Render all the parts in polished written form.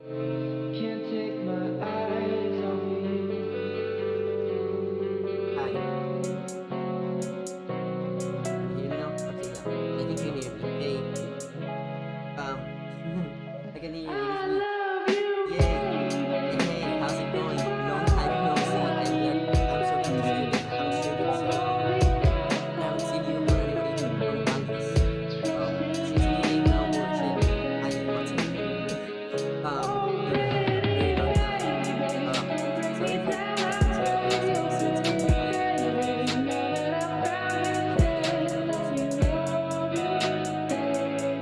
Can't take my eyes off of you. Hi. Can you hear me now? Okay, yeah. I think you can hear me. Hey. Um, I can hear you. It is I me. love you, Yay. Hey, hey, how's it baby. going? Long time no see. I'm so glad to see you again. I haven't streamed in so long. I haven't seen you or anybody from Bangladesh. Since we ain't now more shit. I what's up? In a very long time. Sorry for taking so long since making my videos. I hope that everything goes well.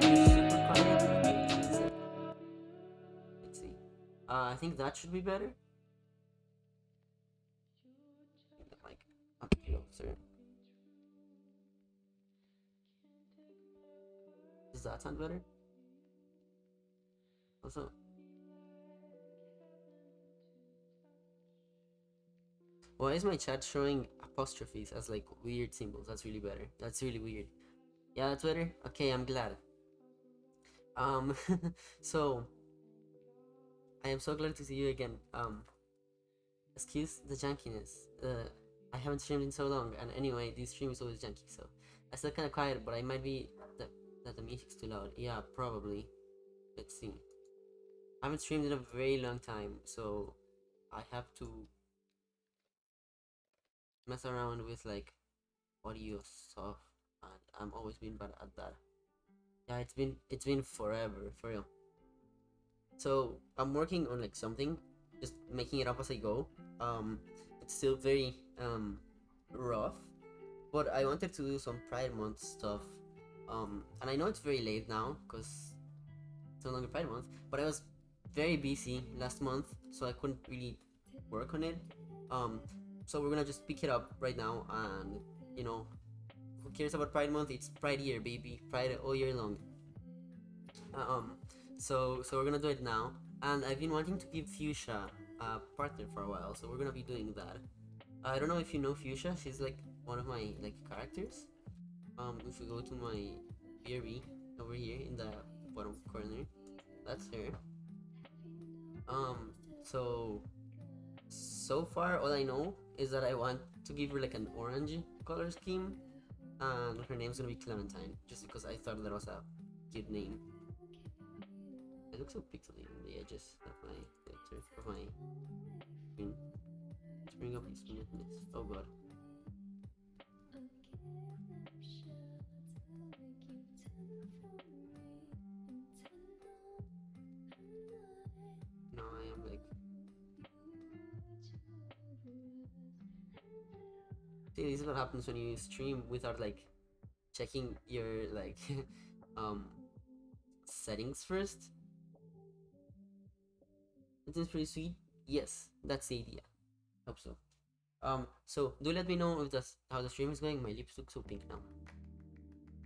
You're super quiet. Okay, give me a sec. Let's see. I think that should be better. Bring the mic up closer. Does that sound better? Also, why is my chat showing apostrophes as like weird symbols? That's really better. That's really weird. Yeah, that's better. Okay, I'm glad. Um, so I am so glad to see you again. Excuse the jankiness. I haven't streamed in so long, and anyway, this stream is always janky, so I still kind of quiet, but I might be that the music's too loud. Yeah, probably. Let's see. I haven't streamed in a very long time, so I have to mess around with like audio stuff, and I'm always been bad at that. Yeah, it's been forever, for real. So I'm working on like something, just making it up as I go. It's still very rough, but I wanted to do some Pride Month stuff. And I know it's very late now because it's no longer Pride Month, but I was very busy last month, so I couldn't really work on it. Um, so we're gonna just pick it up right now, and you know, who cares about Pride Month? It's Pride year, baby. Pride all year long. Um, so we're gonna do it now, and I've been wanting to give Fuchsia a partner for a while, so we're gonna be doing that. I don't know if you know Fuchsia. She's like one of my like characters. If we go to my BRB over here in the bottom corner, that's her. Um, so so far all I know is that I want to give her like an orange color scheme, and her name's gonna be Clementine, just because I thought that was a cute name. It looks so pixely on the edges of my filter of my screen. Let's bring up the smoothness. Oh god. No, I am like. See, this is what happens when you stream without like checking your like um settings first. It is pretty sweet. Yes, that's the idea. Hope so. So do let me know if that's how the stream is going. My lips look so pink now.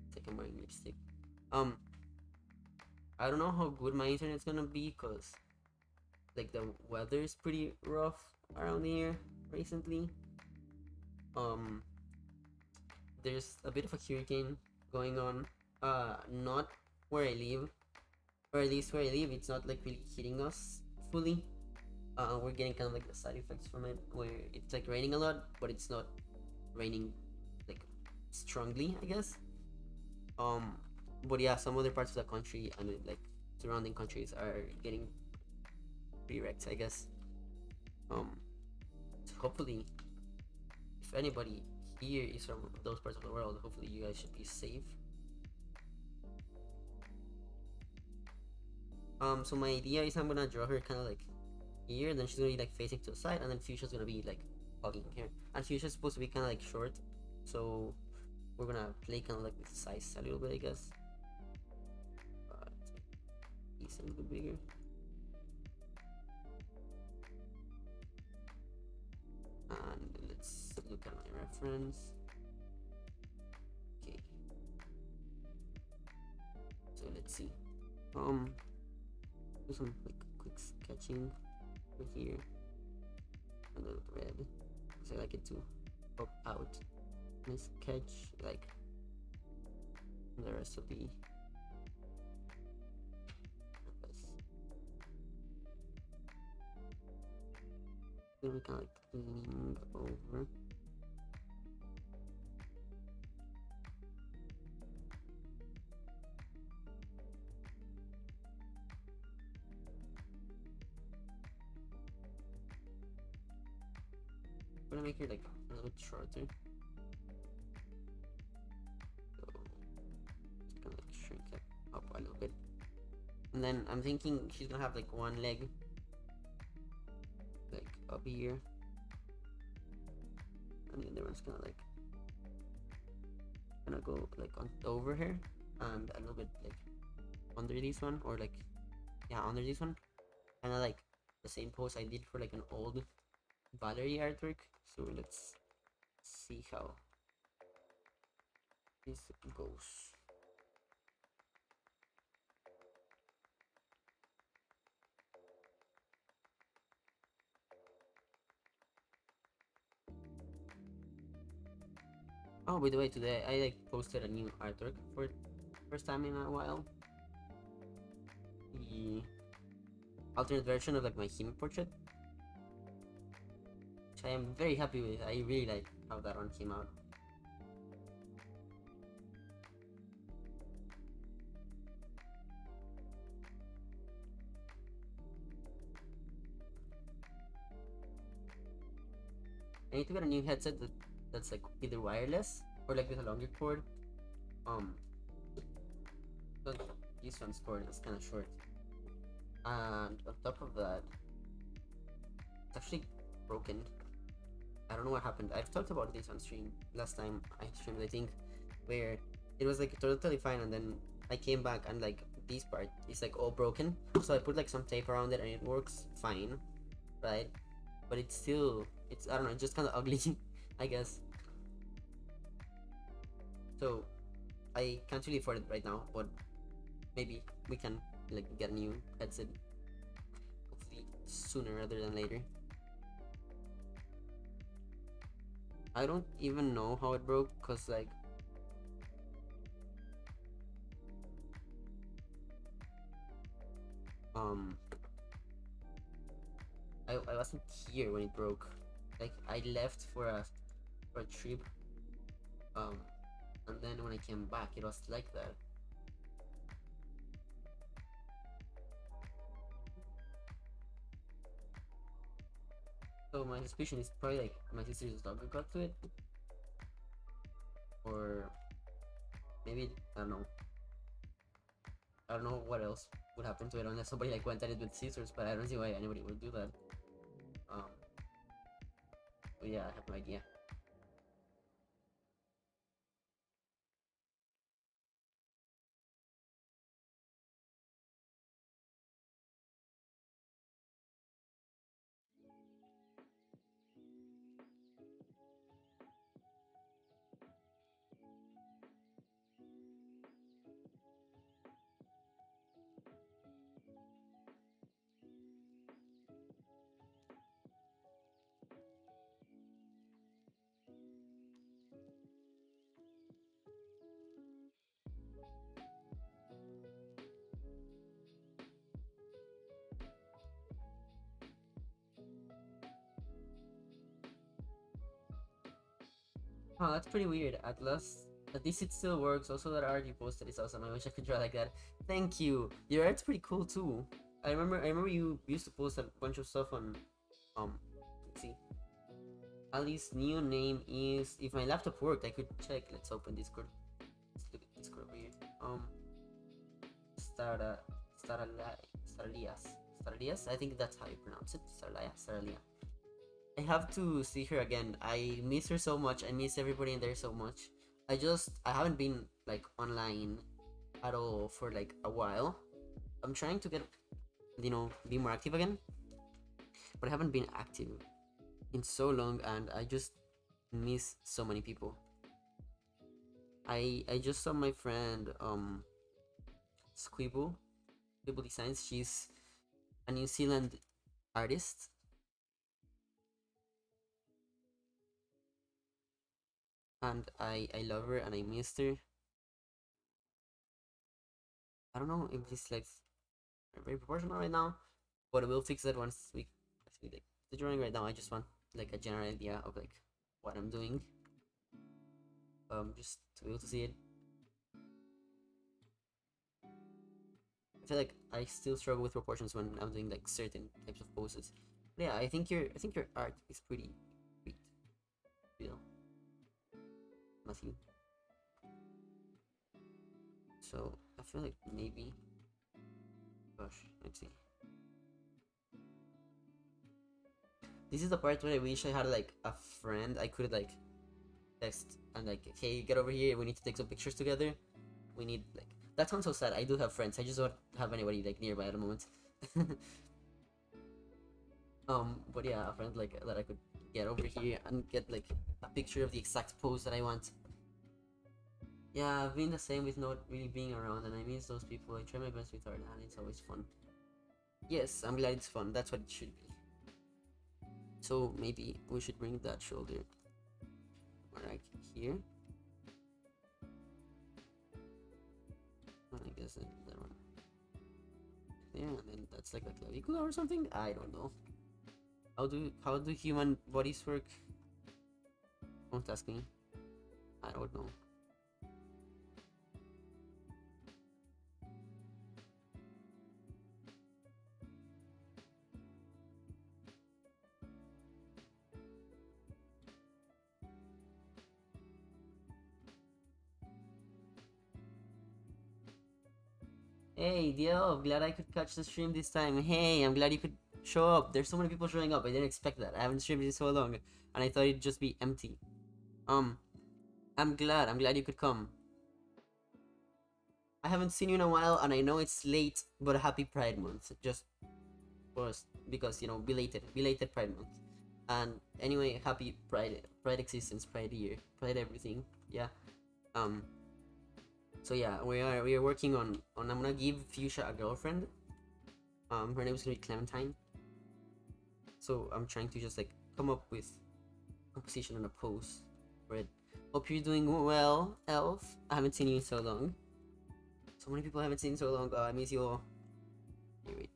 It's like I'm wearing lipstick. Um, I don't know how good my internet's gonna be because like the weather is pretty rough around here recently. Um, there's a bit of a hurricane going on. Not where I live, or at least where I live, it's not like really hitting us fully. We're getting kind of like the side effects from it, where it's like raining a lot, but it's not raining like strongly, I guess. Um, but yeah, some other parts of the country and like surrounding countries are getting pretty wrecked, I guess. Um, so hopefully, if anybody here is from those parts of the world, hopefully you guys should be safe. So my idea is I'm gonna draw her kind of like here, and then she's gonna be like facing to the side, and then Fuchsia's gonna be like hugging here. And Fuchsia's supposed to be kind of like short, so we're gonna play kind of like with size a little bit, I guess. He's a little bit bigger. And let's look at my reference. Okay. So let's see. Do some like quick sketching over here. A little red, because I like it to pop out. And sketch like the rest of the canvas. then we can like lean over. I'm gonna make it like a little bit shorter. So just gonna like shrink it up a little bit. And then I'm thinking she's gonna have like one leg like up here. And the other one's gonna go like on over here and a little bit like under this one, or like yeah, under this one. Kinda like the same pose I did for like an old Valerie artwork. So let's see how this goes. Oh, by the way, today I like posted a new artwork for first time in a while. The alternate version of like my him portrait, which I am very happy with. I really like how that one came out. I need to get a new headset that's like either wireless or like with a longer cord. But this one's cord is kind of short, and on top of that, it's actually broken. I don't know what happened. I've talked about this on stream last time I streamed, I think, where it was like totally fine, and then I came back and like this part is like all broken. So I put like some tape around it and it works fine, right? But it's still, it's, I don't know, it's just kind of ugly, I guess. So I can't really afford it right now, but maybe we can like get a new headset, hopefully sooner rather than later. I don't even know how it broke, cause like I wasn't here when it broke. Like I left for a trip, and then when I came back, it was like that. So my suspicion is probably like my sister's dog got to it, or maybe I don't know what else would happen to it unless somebody like went at it with scissors. But I don't see why anybody would do that. Um, but yeah, I have no idea. Oh, that's pretty weird. At least it still works. Also, that art you posted is awesome. I wish I could draw like that. Thank you. Your art's pretty cool too. I remember you used to post a bunch of stuff on let's see. Ali's new name is, if my laptop worked, I could check. Let's open Discord. Let's look at Discord over here. Stara Staralias. Staralias? I think that's how you pronounce it. Staralia. I have to see her again. I miss her so much. I miss everybody in there so much. I haven't been like online at all for like a while. I'm trying to get, be more active again, but I haven't been active in so long, and I just miss so many people. I just saw my friend Squibble Designs. She's a New Zealand artist, and I love her and I missed her. I don't know if this like very proportional right now, but we'll fix that once we like the drawing right now. I just want like a general idea of like what I'm doing. Just to be able to see it. I feel like I still struggle with proportions when I'm doing like certain types of poses. But yeah, I think your art is pretty great. You know, Matthew. So I feel like maybe, gosh, let's see. This is the part where I wish I had like a friend I could like text and like, hey, get over here. We need to take some pictures together. We need like, that sounds so sad. I do have friends. I just don't have anybody like nearby at the moment. But yeah, a friend like that I could get over here and get like a picture of the exact pose that I want. Yeah, I've been the same with not really being around, and I miss those people. I try my best with art, and it's always fun. Yes, I'm glad it's fun. That's what it should be. So maybe we should bring that shoulder right here. I guess that one. Yeah, and then that's like a clavicle or something. I don't know. How do human bodies work? Don't ask me. I don't know. Hey, Dio, glad I could catch the stream this time. Hey, I'm glad you could show up. There's so many people showing up. I didn't expect that. I haven't streamed in so long, and I thought it'd just be empty. I'm glad. I'm glad you could come. I haven't seen you in a while, and I know it's late, but happy Pride Month. Just was because you know, belated Pride Month. And anyway, happy Pride existence, Pride year, Pride everything. Yeah. Um. So yeah, we are working on I'm gonna give Fuchsia a girlfriend. Her name is gonna be Clementine. So I'm trying to just like come up with composition and a pose for it. Hope you're doing well, Elf. I haven't seen you in so long. So many people I haven't seen in so long. I miss you all. Here, wait.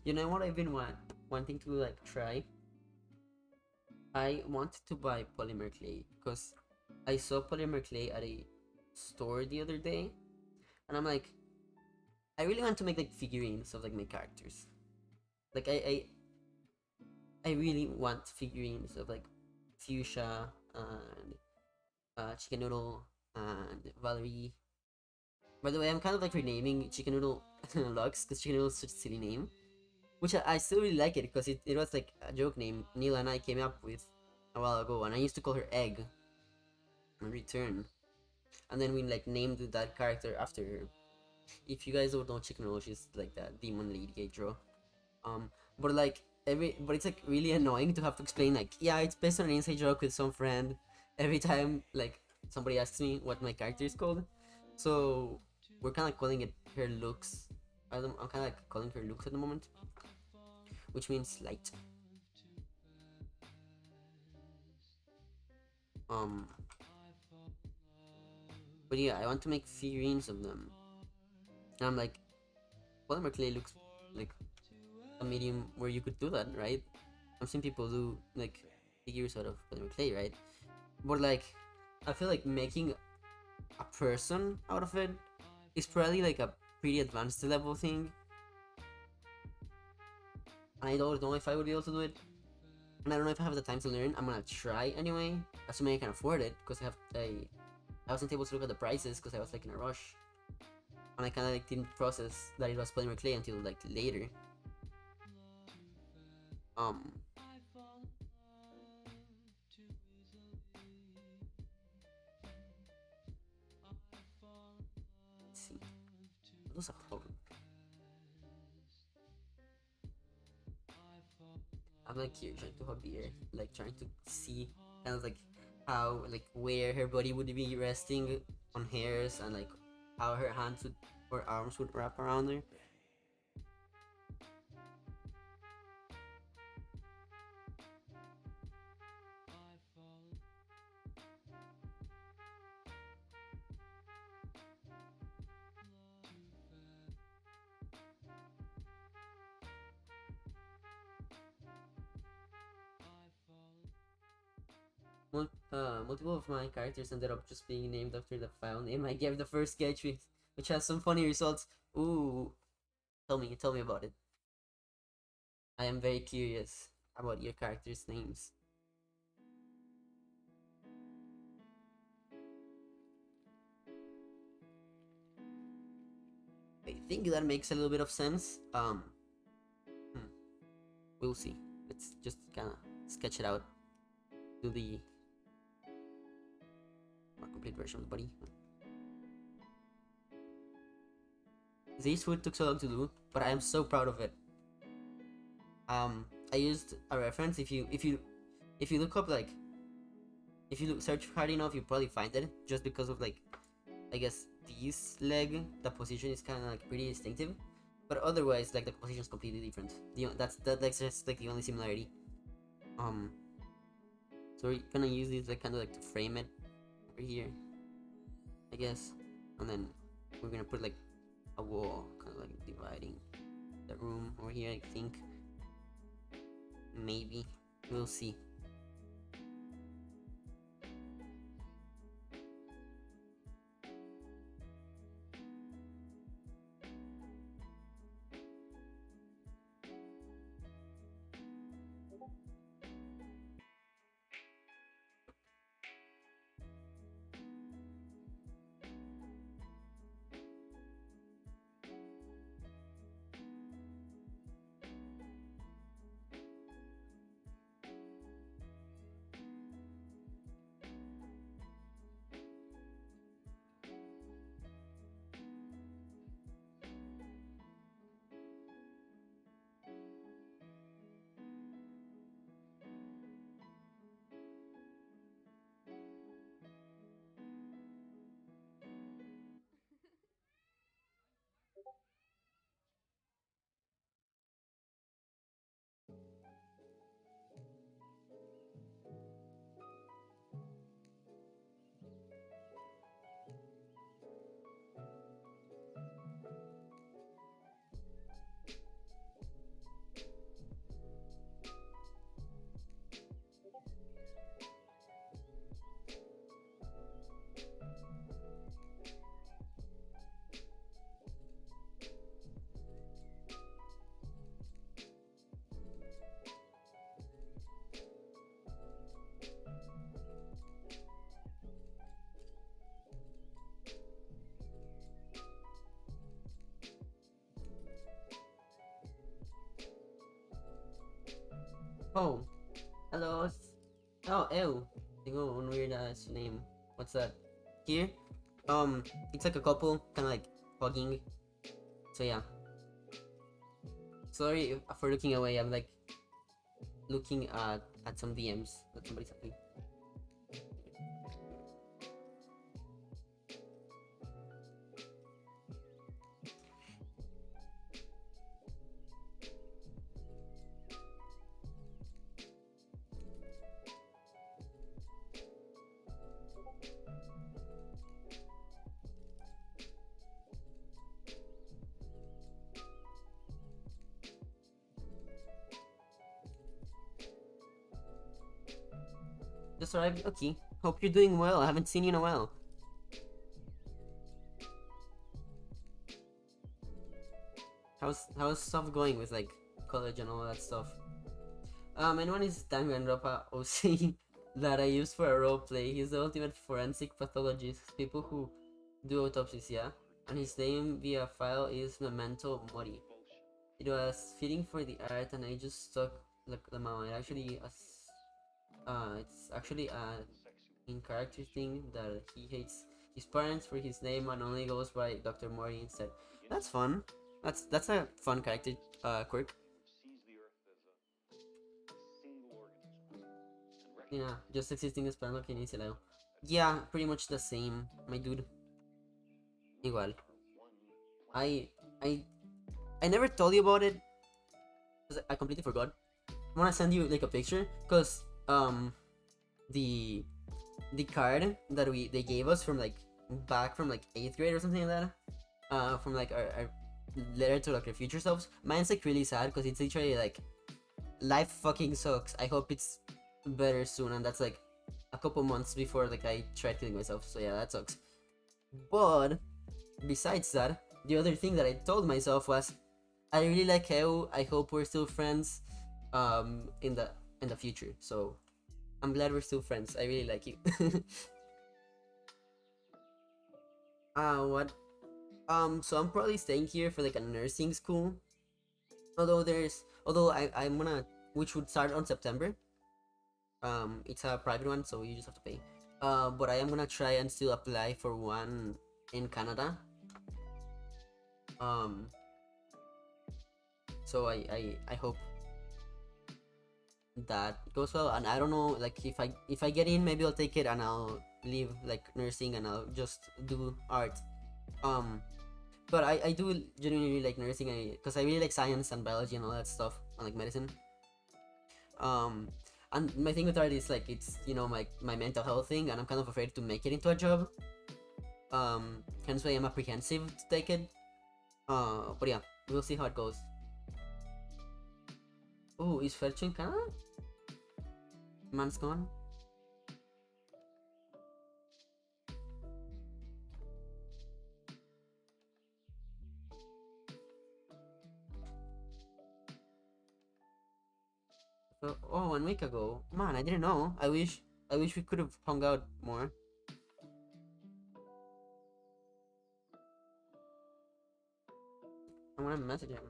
You know what I've been wanting to like try? I wanted to buy polymer clay because I saw polymer clay at a store the other day, and I'm like, I really want to make like figurines of like my characters. Like I really want figurines of like Fuchsia and Chicken Noodle and Valerie. By the way, I'm kind of like renaming Chicken Noodle Lux because Chicken Noodle is such a silly name. Which I still really like it because it was like a joke name Neil and I came up with a while ago, and I used to call her Egg in return. And then we like named that character after her. If you guys don't know Chicken Noodle, she's like that demon lady I draw. But like but it's like really annoying to have to explain like, yeah, it's based on an inside joke with some friend every time like somebody asks me what my character is called. So we're kind of calling it her looks. I'm kind of like calling her looks at the moment, which means light. Um, but yeah, I want to make figurines of them. And I'm like, polymer clay looks like a medium where you could do that, right? I've seen people do like figures out of polymer clay, right? But like, I feel like making a person out of it is probably like a pretty advanced level thing. And I don't know if I would be able to do it. And I don't know if I have the time to learn. I'm gonna try anyway, assuming I can afford it, because I wasn't able to look at the prices because I was like in a rush, and I kind of like didn't process that it was polymer clay until like later. Um, It was a problem. I'm like here trying to hobby her, like trying to see kind of like how like where her body would be resting on hers and like how her hands would or arms would wrap around her. Multiple of my characters ended up just being named after the file name I gave the first sketch, which has some funny results. Ooh, tell me about it. I am very curious about your characters' names. I think that makes a little bit of sense. Hmm, we'll see. Let's just kind of sketch it out. Do the more complete version of the body. This food took so long to do, but I am so proud of it. I used a reference. If you look up like if you search hard enough, you probably find it just because of like I guess this leg, the position is kind of like pretty distinctive, but otherwise like the position is completely different. That's just like the only similarity. Um, so we're gonna use this like kind of like to frame it over here, I guess, and then we're gonna put like a wall kind of like dividing the room over here. I think maybe we'll see. Oh, hello. Oh, ew. They go on weird ass name. What's that? Here? It's like a couple, kind of like hugging. So yeah. Sorry for looking away. I'm like looking at some DMs that somebody sent me. Just arrived. Okay. Hope you're doing well. I haven't seen you in a while. How's stuff going with like college and all that stuff? Anyone is Danganronpa OC that I use for a roleplay. He's the ultimate forensic pathologist. People who do autopsies, yeah. And his name via file is Memento Mori. It was fitting for the art, and I just stuck like the mouth. It's actually a in character thing that he hates his parents for his name and only goes by Dr. Mori instead. That's fun. That's a fun character quirk. Yeah, just existing esperando que inicie Leo. Yeah, pretty much the same, my dude. Igual. I I I never told you about it because I completely forgot. I wanna send you like a picture because the the card that they gave us from like back from like 8th grade or something like that. From like our letter to like our future selves. Mine's like really sad because it's literally like life fucking sucks. I hope it's better soon, and that's like a couple months before like I tried killing myself. So yeah, that sucks. But besides that, the other thing that I told myself was I really like how I hope we're still friends in the future. So I'm glad we're still friends. I really like you. What? So I'm probably staying here for like a nursing school. Although I'm gonna, which would start on September. It's a private one, so you just have to pay. But I am gonna try and still apply for one in Canada. Um, so I hope that goes well. And I don't know, like if I get in, maybe I'll take it and I'll leave like nursing and I'll just do art. Um, but I do genuinely really like nursing because I really like science and biology and all that stuff and like medicine. Um, and my thing with art is like it's my mental health thing, and I'm kind of afraid to make it into a job. Hence why I'm apprehensive to take it. But yeah, we'll see how it goes. Oh, is Fercho in Canada? Man's gone. So, oh, 1 week ago. Man, I didn't know. I wish we could have hung out more. I'm gonna message him.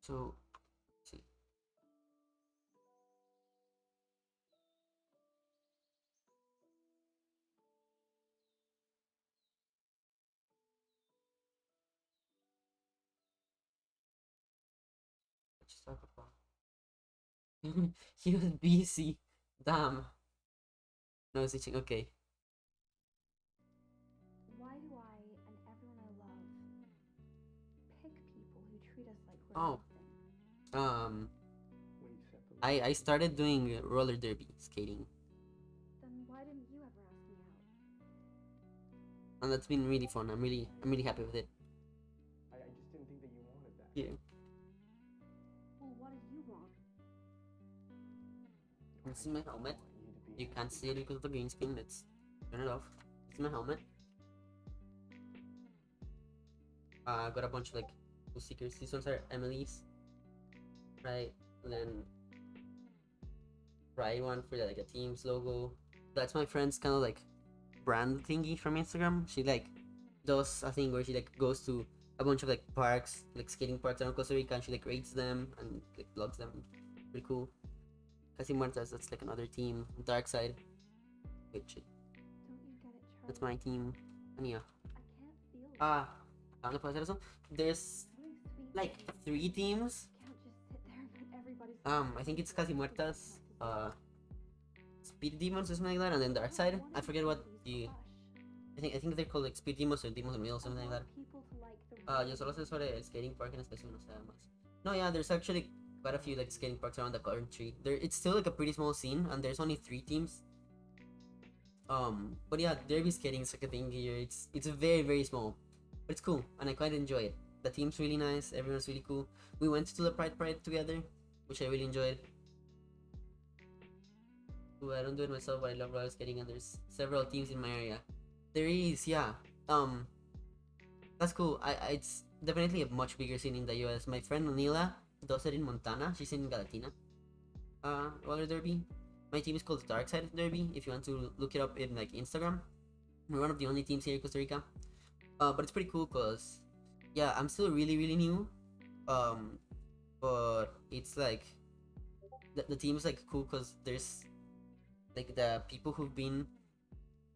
So, let's see. Let's just talk about. He was busy. Damn. No switching. Okay. Why do I and everyone I love pick people who treat us like we're Oh. nothing? Um. I started doing roller derby skating, Then why didn't you ever ask me out? and that's been really fun. I'm really happy with it. I just didn't think that you wanted that. Yeah. Well, what did you want? This is my helmet. I want you to be You can't see it because of the green screen. Let's turn it off. This is my helmet. I got a bunch of like cool stickers. These ones are Emily's, right? And then Pride one for like a team's logo. That's my friend's kind of like brand thingy from Instagram. She like does a thing where she like goes to a bunch of like parks, like skating parks around Costa Rica, and she like rates them and like vlogs them. Pretty cool. Casi Muertas, that's like another team. Dark Side, which Don't you get it, Charlie? that's my team. And yeah. I can't feel it. ¿Dónde puedo hacer eso? There's Something sweet. like 3 teams. Can't just sit there and put everybody's. I think it's Casi Muertas, Speed Demons or something like that, and then Dark Side. I forget what the. I think they're called like Speed Demons or Demons of Meal, something like that. Yo solo sé sobre el skating park en especial, no sé más. No, yeah, there's actually quite a few like skating parks around the country. It's still like a pretty small scene, and there's only 3 teams. But yeah, derby skating is like a thing here. It's very very small, but it's cool, and I quite enjoy it. The team's really nice. Everyone's really cool. We went to the Pride together, which I really enjoyed. Ooh, I don't do it myself, but I love roller skating, and there's several teams in my area. There is, yeah. That's cool. It's definitely a much bigger scene in the US. My friend Nila does it in Montana. She's in Galatina. Roller derby. My team is called Dark Side Derby. If you want to look it up in like Instagram, we're one of the only teams here in Costa Rica. But it's pretty cool because, yeah, I'm still really really new. But it's like the team's like cool because there's like the people who've been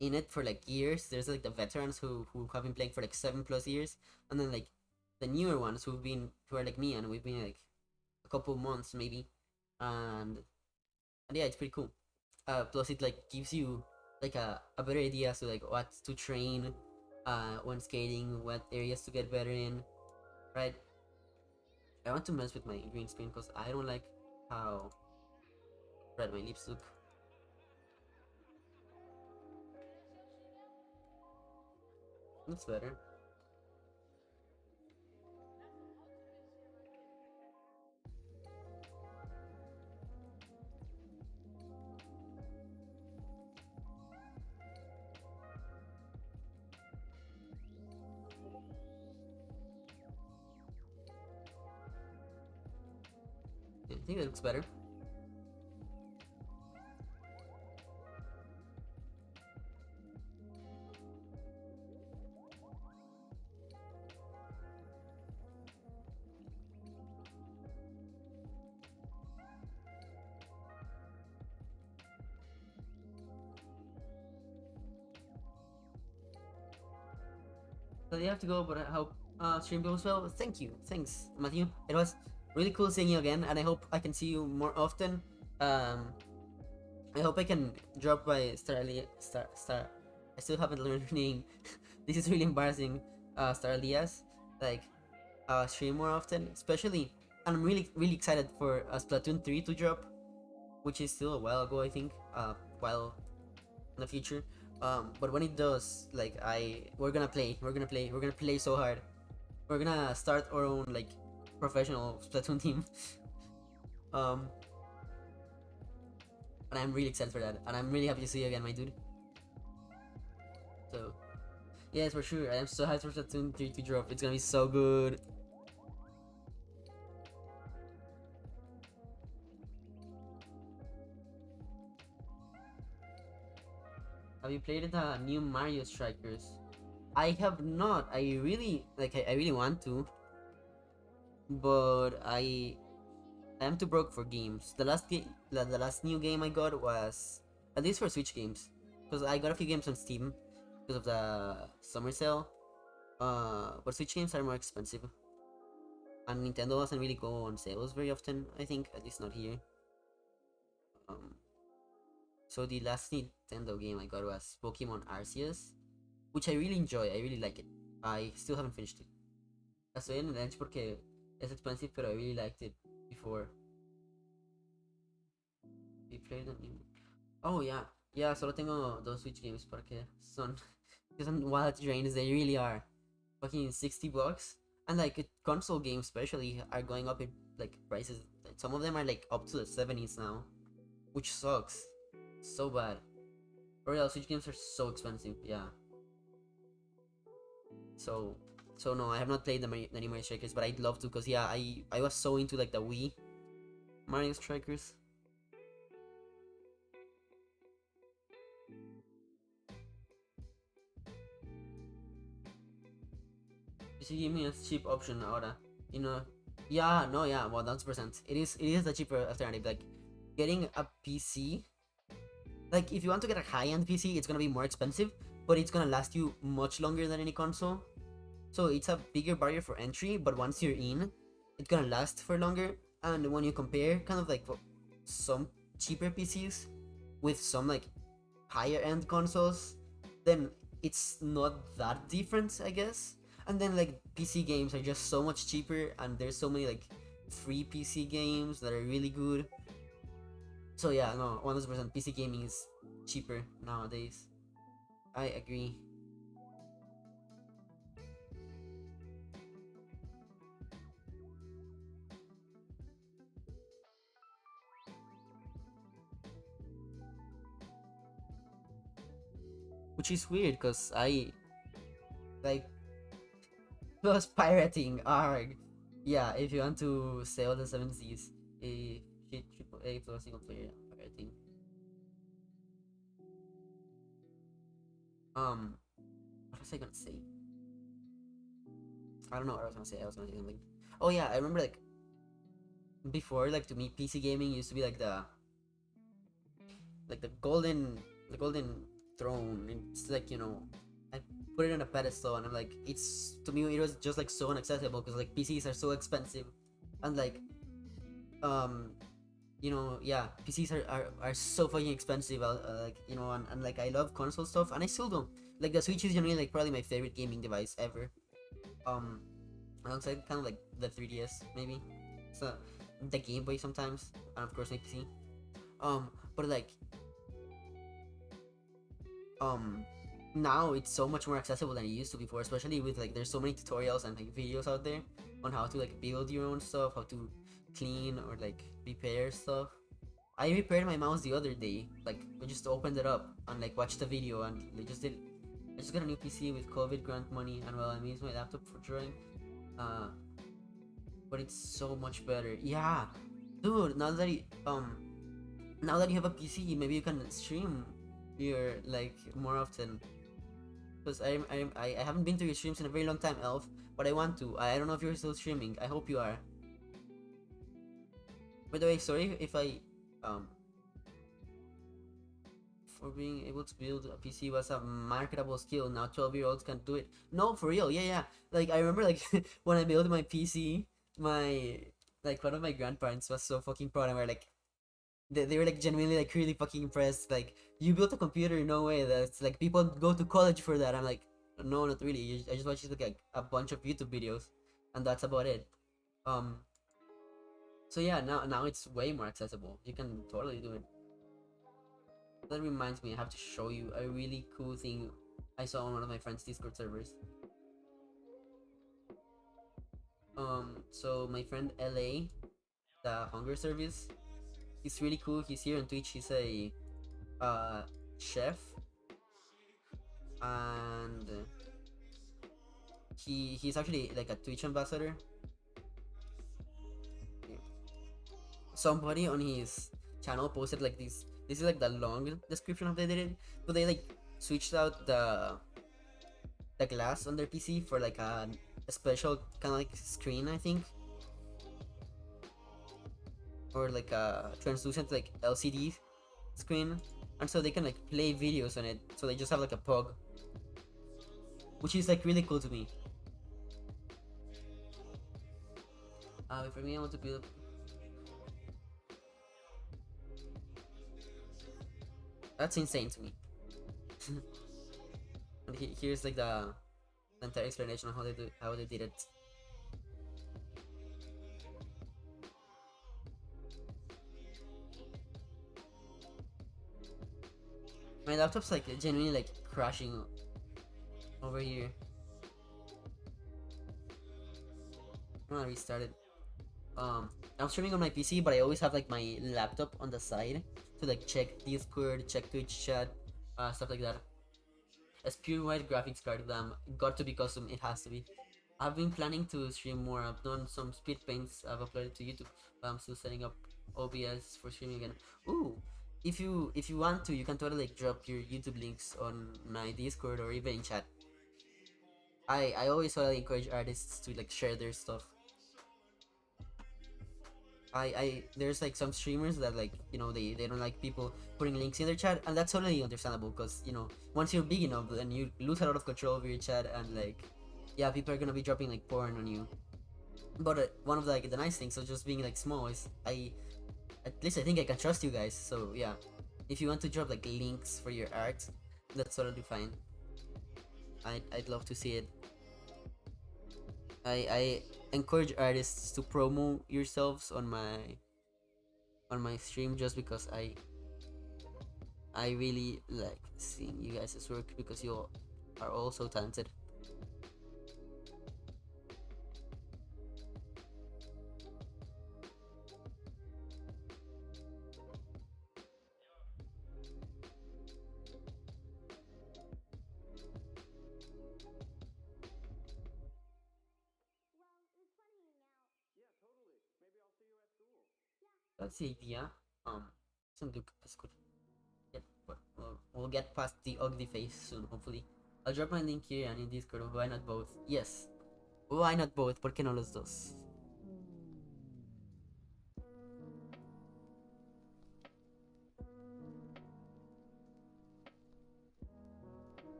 in it for like years. There's like the veterans who have been playing for like 7+ years, and then like the newer ones who are like me, and we've been like a couple months maybe, and yeah, it's pretty cool. Plus it like gives you like a better idea as to like what to train when skating, what areas to get better in, right? I want to mess with my green screen because I don't like how red my lips look. That's better. I think that looks better. So you have to go, but I hope stream goes well. Thank you, thanks, Matthew. It was really cool seeing you again, and I hope I can see you more often. I hope I can drop by Star. I still haven't learned her name. This is really embarrassing. Star Elias, like stream more often, especially. And I'm really excited for Splatoon 3 to drop, which is still a while ago, I think. While in the future. But when it does, like we're gonna play so hard. We're gonna start our own like professional Splatoon team. um, and I'm really excited for that, and I'm really happy to see you again, my dude. So, yes, for sure. I am so hyped for Splatoon 3 to drop. It's gonna be so good. Have you played the new Mario Strikers? I have not. I really like. I really want to, but I'm too broke for games. The last new game I got was at least for Switch games, because I got a few games on Steam because of the summer sale. But Switch games are more expensive, and Nintendo doesn't really go on sales very often. I think, at least not here. So the last Nintendo game I got was Pokemon Arceus, which I really enjoy. I really like it. I still haven't finished it. Estoy en el edge porque es expensive, pero I really liked it before. We played the new. Oh yeah, yeah. Solo tengo dos Switch games porque son wild drains. They really are. Fucking $60, and like console games especially are going up in like prices. Some of them are like up to the 70s now, which sucks so bad. For real, Switch games are so expensive. Yeah. So no, I have not played the new Mario Strikers, but I'd love to, cause yeah, I was so into like the Wii Mario Strikers. PC gaming is cheap option ahora. You know, yeah, no, yeah, 1,000%. It is the cheaper alternative. Like getting a PC. Like if you want to get a high-end PC, it's gonna be more expensive, but it's gonna last you much longer than any console. So it's a bigger barrier for entry, but once you're in, it's gonna last for longer. And when you compare kind of like some cheaper PCs with some like higher end consoles, then it's not that different, I guess. And then like PC games are just so much cheaper, and there's so many like free PC games that are really good. So yeah, no, 100% PC gaming is cheaper nowadays. I agree. Which is weird, cause I like plus pirating arg. Yeah, if you want to sell the 7Cs, a shit AAA plus single player pirating. What was I gonna say? I don't know what I was gonna say. I was gonna say something. Oh yeah, I remember like before, like to me, PC gaming used to be like the golden throne. It's like, I put it on a pedestal, and I'm like, it's to me it was just like so inaccessible because like PCs are so expensive, and like um yeah, PCs are so fucking expensive. Like, and like I love console stuff, and I still do. Like the Switch is generally like probably my favorite gaming device ever. Um, alongside kind of like the 3DS maybe, so the Game Boy sometimes, and of course my PC. But like um now it's so much more accessible than it used to before, especially with like there's so many tutorials and like videos out there on how to like build your own stuff, how to clean or like repair stuff. I repaired my mouse the other day. Like I just opened it up and like watched the video, and I just did. I just got a new PC with COVID grant money, and well, I'm using my laptop for drawing. Uh, but it's so much better. Yeah, dude. Now that you have a PC, maybe you can stream your like more often. Because I haven't been to your streams in a very long time, Elf. But I want to. I don't know if you're still streaming. I hope you are. By the way, sorry if I for being able to build a PC was a marketable skill. Now 12-year-olds can do it. No, for real. Yeah. Like I remember like when I built my PC, my like one of my grandparents was so fucking proud, and were like they were like genuinely like really fucking impressed. Like, you built a computer? No way. That's like people go to college for that. I'm like, no, not really. I just watched like a bunch of YouTube videos, and that's about it. Um. So yeah, now it's way more accessible. You can totally do it. That reminds me, I have to show you a really cool thing I saw on one of my friend's Discord servers. So my friend LA, the Hunger Service, he's really cool. He's here on Twitch. He's a chef, and he's actually like a Twitch ambassador. Somebody on his channel posted like this is like the long description of they did it, but they like switched out the glass on their PC for like a special kind of like screen, I think, or like a translucent like LCD screen, and so they can like play videos on it. So they just have like a pug, which is like really cool to me. For me, I want to build. That's insane to me. And here's like the entire explanation of how they did it. My laptop's like genuinely like crashing over here. I'm gonna restart it. I'm streaming on my PC, but I always have like my laptop on the side to like check Discord, check Twitch chat, stuff like that. As pure white graphics card, got to be custom. It has to be. I've been planning to stream more. I've done some speed paints. I've uploaded to YouTube. But I'm still setting up OBS for streaming again. Ooh, if you want to, you can totally like drop your YouTube links on my Discord or even in chat. I always totally encourage artists to like share their stuff. I there's like some streamers that like they don't like people putting links in their chat, and that's totally understandable because once you're big enough, then you lose a lot of control over your chat, and like yeah, people are gonna be dropping like porn on you. But one of the nice things of just being like small is at least I think I can trust you guys. So yeah, if you want to drop like links for your art, that's totally fine. I'd love to see it. I encourage artists to promote yourselves on my stream, just because I really like seeing you guys' work, because you are all so talented. That's the idea. Doesn't look as good yet, but we'll get past the ugly face soon, hopefully. I'll drop my link here and in Discord. Why not both? Yes. Why not both? ¿Por qué no los dos?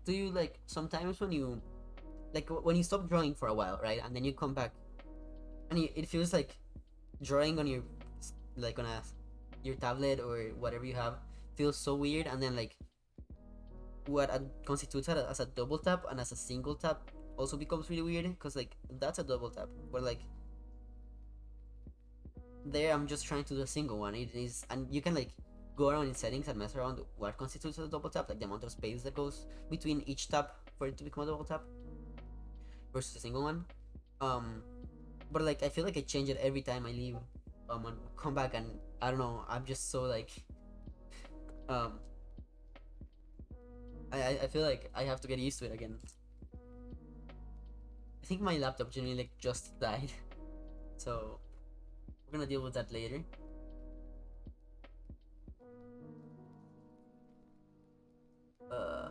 do you like sometimes when you like when you stop drawing for a while, right, and then you come back, and it feels like drawing on your like on a your tablet or whatever you have feels so weird, and then like what constitutes as a double tap and as a single tap also becomes really weird because like that's a double tap, but like there I'm just trying to do a single one. It is, and you can like go around in settings and mess around what constitutes a double tap, like the amount of space that goes between each tap for it to become a double tap versus a single one. But like I feel like I change it every time I leave and come back, and I don't know, I'm just so like um I feel like I have to get used to it again. I think my laptop genuinely like just died, so we're gonna deal with that later. Uh,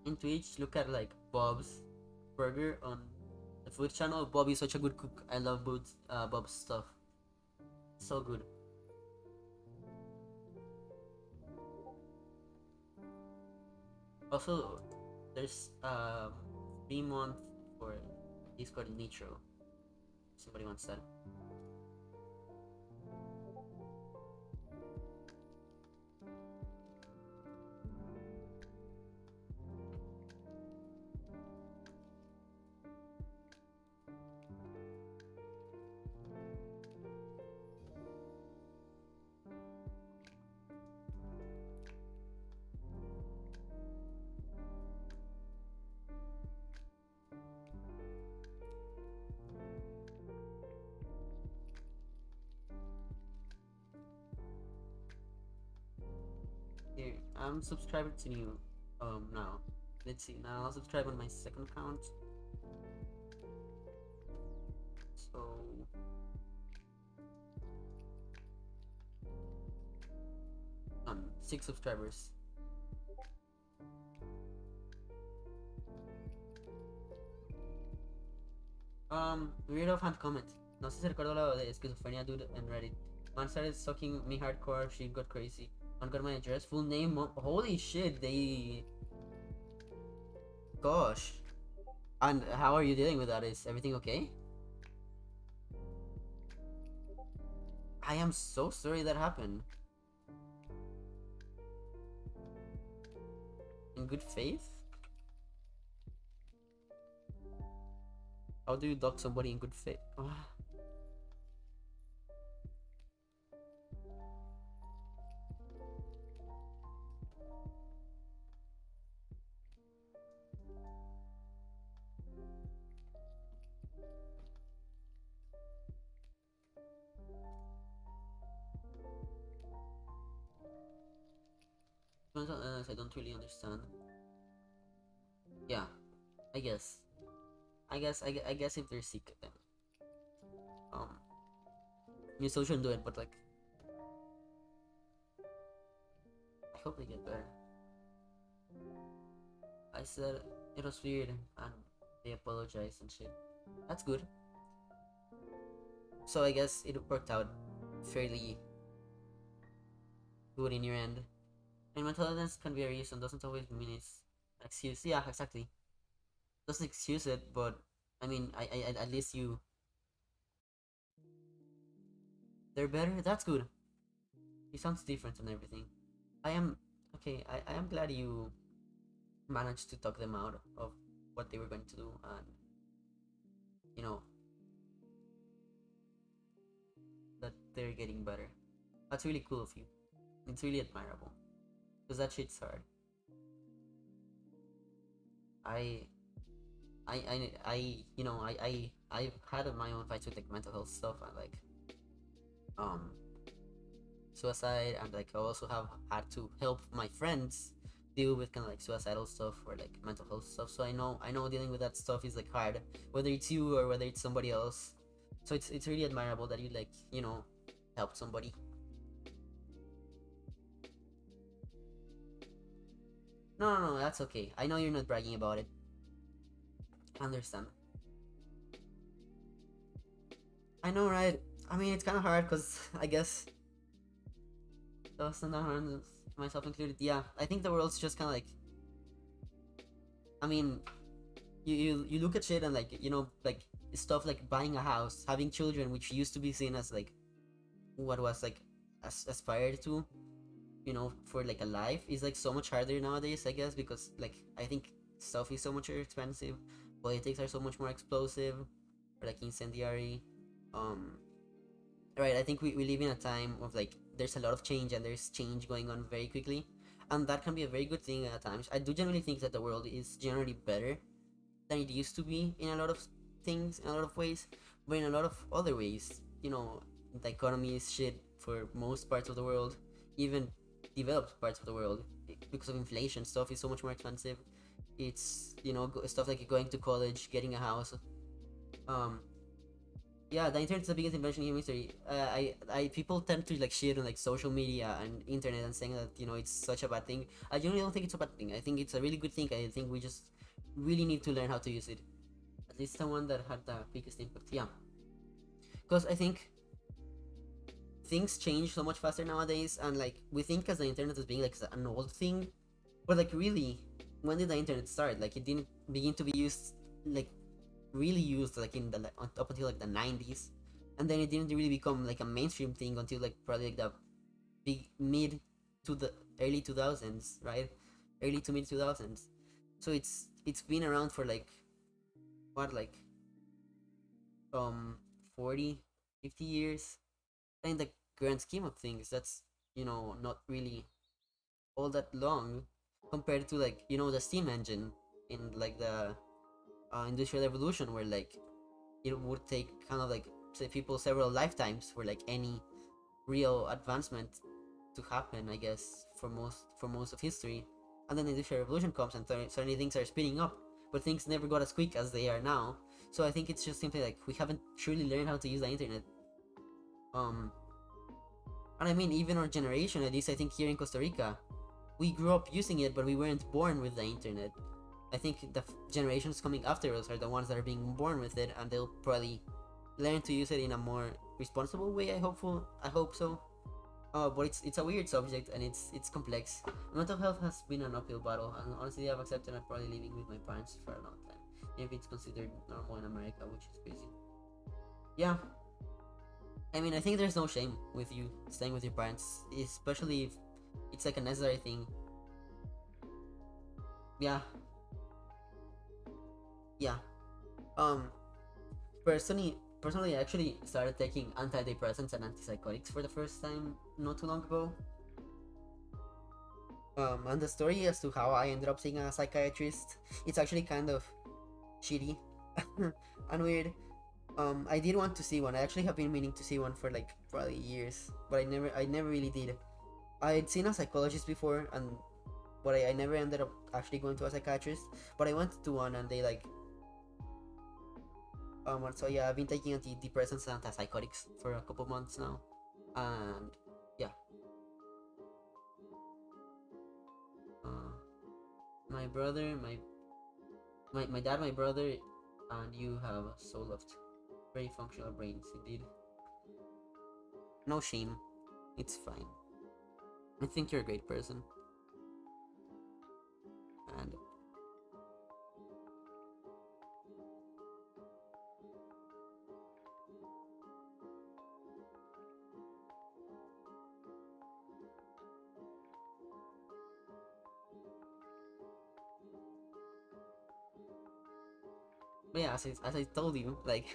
in Twitch, look at like Bob's Burger on the food channel. Bob is such a good cook. I love Bob's stuff. So good. Also, there's 3 month for Discord Nitro. Somebody wants that. Here, I'm subscribed to you now. Let's see, now I'll subscribe on my second account. So 6 subscribers. Weirdo fan comment. No sé si recuerdo lo de esquizofrenia dude en Reddit. Man started sucking me hardcore, she got crazy. Man got my address, full name, holy shit, they... Gosh. And how are you dealing with that? Is everything okay? I am so sorry that happened. In good faith? How do you dock somebody in good faith? I don't really understand. Yeah, I guess. I guess if they're sick, then you still shouldn't do it. But like, I hope they get better. I said it was weird, and they apologized and shit. That's good. So I guess it worked out fairly good in your end. And mental illness can be a reason, doesn't always mean it's an excuse. Yeah, exactly. Doesn't excuse it, but I mean, I at least you... They're better? That's good. He sounds different and everything. I am... Okay, I am glad you managed to talk them out of what they were going to do, and... You know... that they're getting better. That's really cool of you. It's really admirable. Because that shit's hard. You know, I've had my own fights with like mental health stuff, and like suicide, and like I also have had to help my friends deal with kind of like suicidal stuff or like mental health stuff. So I know dealing with that stuff is like hard, whether it's you or whether it's somebody else. So it's really admirable that you like help somebody. No, that's okay. I know you're not bragging about it. I understand. I know, right? I mean, it's kind of hard because I guess those and that, myself included. Yeah, I think the world's just kind of like. I mean, you look at shit and like like stuff like buying a house, having children, which used to be seen as like what was like aspired to, for like a life, is like so much harder nowadays. I guess because like I think stuff is so much more expensive, politics are so much more explosive, or like incendiary. Um, right. I think we live in a time of like there's a lot of change and there's change going on very quickly, and that can be a very good thing at times. I do generally think that the world is generally better than it used to be in a lot of things, in a lot of ways, but in a lot of other ways, the economy is shit for most parts of the world, even developed parts of the world, because of inflation. Stuff is so much more expensive. It's stuff like going to college, getting a house. Um, yeah, the internet's the biggest invention in human history. I people tend to like shit on like social media and internet and saying that it's such a bad thing. I generally don't think it's a bad thing. I think it's a really good thing. I think we just really need to learn how to use it. At least the one that had the biggest impact. Yeah, because I think things change so much faster nowadays, and like we think as the internet as being like an old thing, but like really, when did the internet start? Like it didn't begin to be used like really used like in the up until like the 90s, and then it didn't really become like a mainstream thing until like probably like the big mid to the early 2000s, right? Early to mid 2000s. So it's been around for like what, like 40 50 years. In the grand scheme of things, that's not really all that long compared to like the steam engine in like the industrial revolution, where like it would take kind of like say people several lifetimes for like any real advancement to happen, I guess, for most of history. And then the industrial revolution comes and suddenly things are speeding up, but things never got as quick as they are now. So I think it's just simply like we haven't truly learned how to use the internet. um and I mean, even our generation, at least I think here in Costa Rica, we grew up using it, but we weren't born with the internet. I think the generations coming after us are the ones that are being born with it, and they'll probably learn to use it in a more responsible way. I hope so. But it's a weird subject, and it's complex. Mental health has been an uphill battle, and honestly, I've accepted I'm probably living with my parents for a long time, if it's considered normal in America, which is crazy. Yeah, I mean, I think there's no shame with you staying with your parents, especially if it's like a necessary thing. Yeah, yeah. Um, personally, I actually started taking antidepressants and antipsychotics for the first time not too long ago. And the story as to how I ended up seeing a psychiatrist, it's actually kind of shitty and weird. I did want to see one. I actually have been meaning to see one for like probably years, but I never really did. I'd seen a psychologist before, but I never ended up actually going to a psychiatrist. But I went to one, and they like so yeah, I've been taking antidepressants and antipsychotics for a couple months now, and yeah. Uh, my brother, my dad, my brother, and you have so loved, very functional brains indeed. No shame, it's fine. I think you're a great person, and but yeah, as I told you, like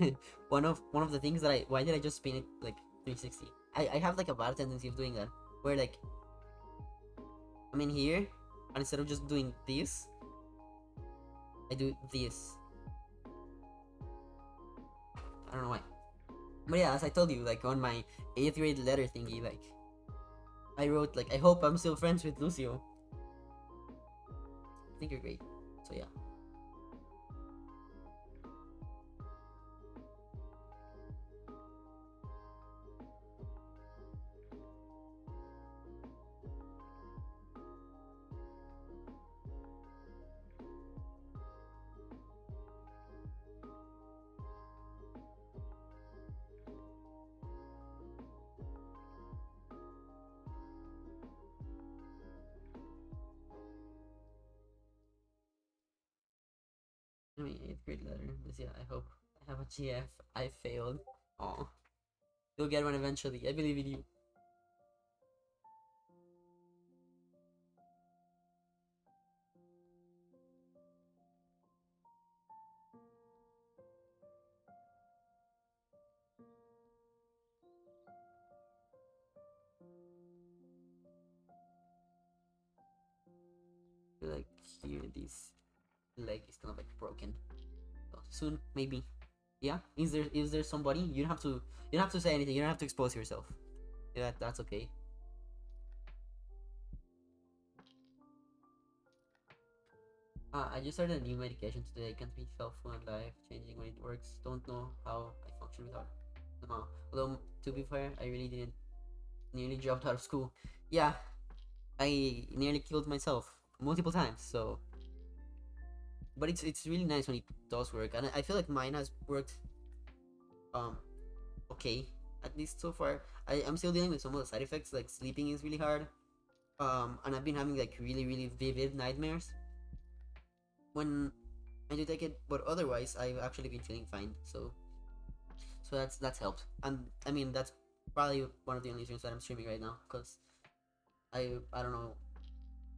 one of the things that why did I just spin it like 360? I have like a bad tendency of doing that, where like I'm in here, and instead of just doing this, I do this. I don't know why. But yeah, as I told you, like on my 8th grade letter thingy, like I wrote like, I hope I'm still friends with Lucio. I think you're great. So yeah. I mean, 8th grade letter. But yeah, I hope I have a GF. I failed. Oh, you'll get one eventually. I believe in you. Like here, this leg is kind of like broken. So soon, maybe. Yeah. Is there somebody? You don't have to say anything. You don't have to expose yourself. Yeah, that's okay. I just started a new medication today. It can be helpful and life changing when it works. Don't know how I function without it. Somehow. Although to be fair, I really didn't. Nearly dropped out of school. Yeah, I nearly killed myself multiple times. So, but it's really nice when it does work, and I feel like mine has worked. Okay, at least so far. I'm still dealing with some of the side effects. Like sleeping is really hard. And I've been having like really vivid nightmares when I do take it. But otherwise, I've actually been feeling fine. So that's helped. And I mean that's probably one of the only things that I'm streaming right now because I don't know.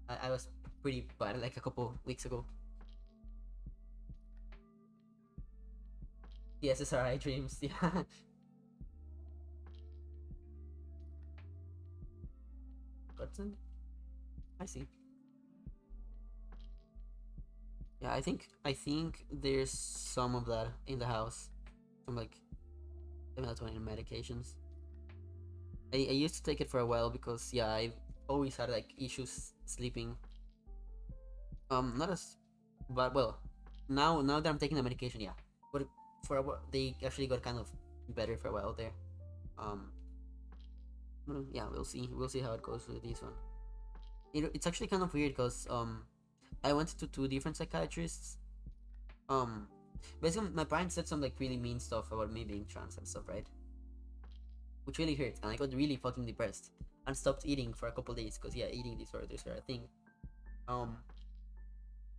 I was pretty bad like a couple weeks ago. The SSRI dreams, yeah. Godsend? I see. Yeah, I think there's some of that in the house. Some like melatonin medications. I used to take it for a while because yeah, I've always had like issues sleeping. Not as but well, now that I'm taking the medication, yeah. But for a while, they actually got kind of better for a while there. Um, yeah, we'll see how it goes with this one. It's actually kind of weird because I went to two different psychiatrists. Um, basically my parents said some like really mean stuff about me being trans and stuff, right? Which really hurt, and I got really fucking depressed and stopped eating for a couple days because yeah, eating disorders are a thing. Um,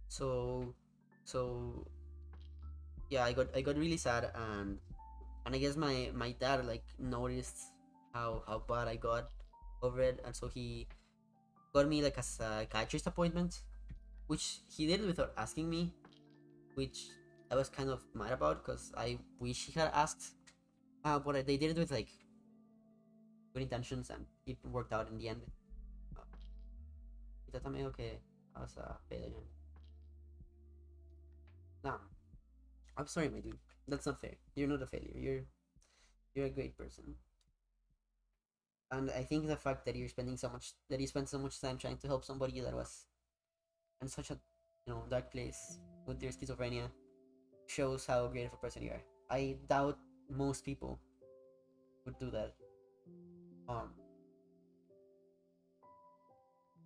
so so yeah, I got really sad, and I guess my dad like noticed how bad I got over it, and so he got me like a psychiatrist appointment, which he did without asking me, which I was kind of mad about because I wish he had asked. But they did it with like good intentions, and it worked out in the end. Ito también okay as a failure. Nah, I'm sorry, my dude. That's not fair. You're not a failure. You're a great person. And I think the fact that you spent so much time trying to help somebody that was in such a dark place with their schizophrenia shows how great of a person you are. I doubt most people would do that. Um,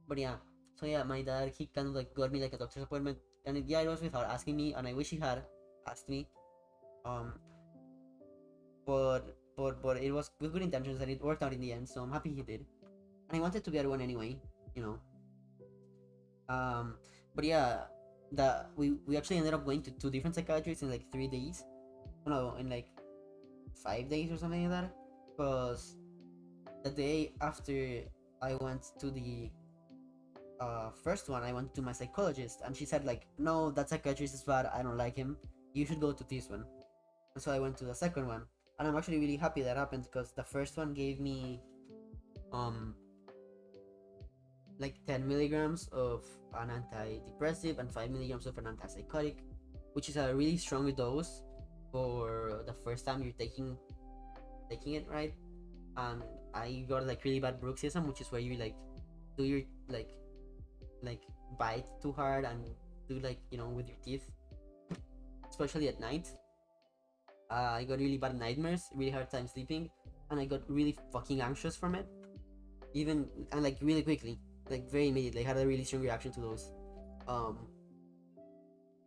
but yeah, so yeah, my dad he kind of like got me like a doctor's appointment, and yeah, it was without asking me, and I wish he had asked me. Um, but it was with good intentions, and it worked out in the end. So I'm happy he did, and I wanted to get one anyway, you know. Um, but yeah, we actually ended up going to two different psychiatrists in like 3 days. No, in like 5 days or something like that. Because the day after I went to the first one, I went to my psychologist, and she said like, no, that psychiatrist is bad. I don't like him. You should go to this one. And so I went to the second one, and I'm actually really happy that happened because the first one gave me like 10 milligrams of an antidepressive and 5 milligrams of an antipsychotic, which is a really strong dose for the first time you're taking it, right? And I got like really bad bruxism, which is where you like do your like bite too hard and do like with your teeth, especially at night. I got really bad nightmares, really hard time sleeping, and I got really fucking anxious from it. Even and like really quickly, like very immediately, I had a really strong reaction to those. Um,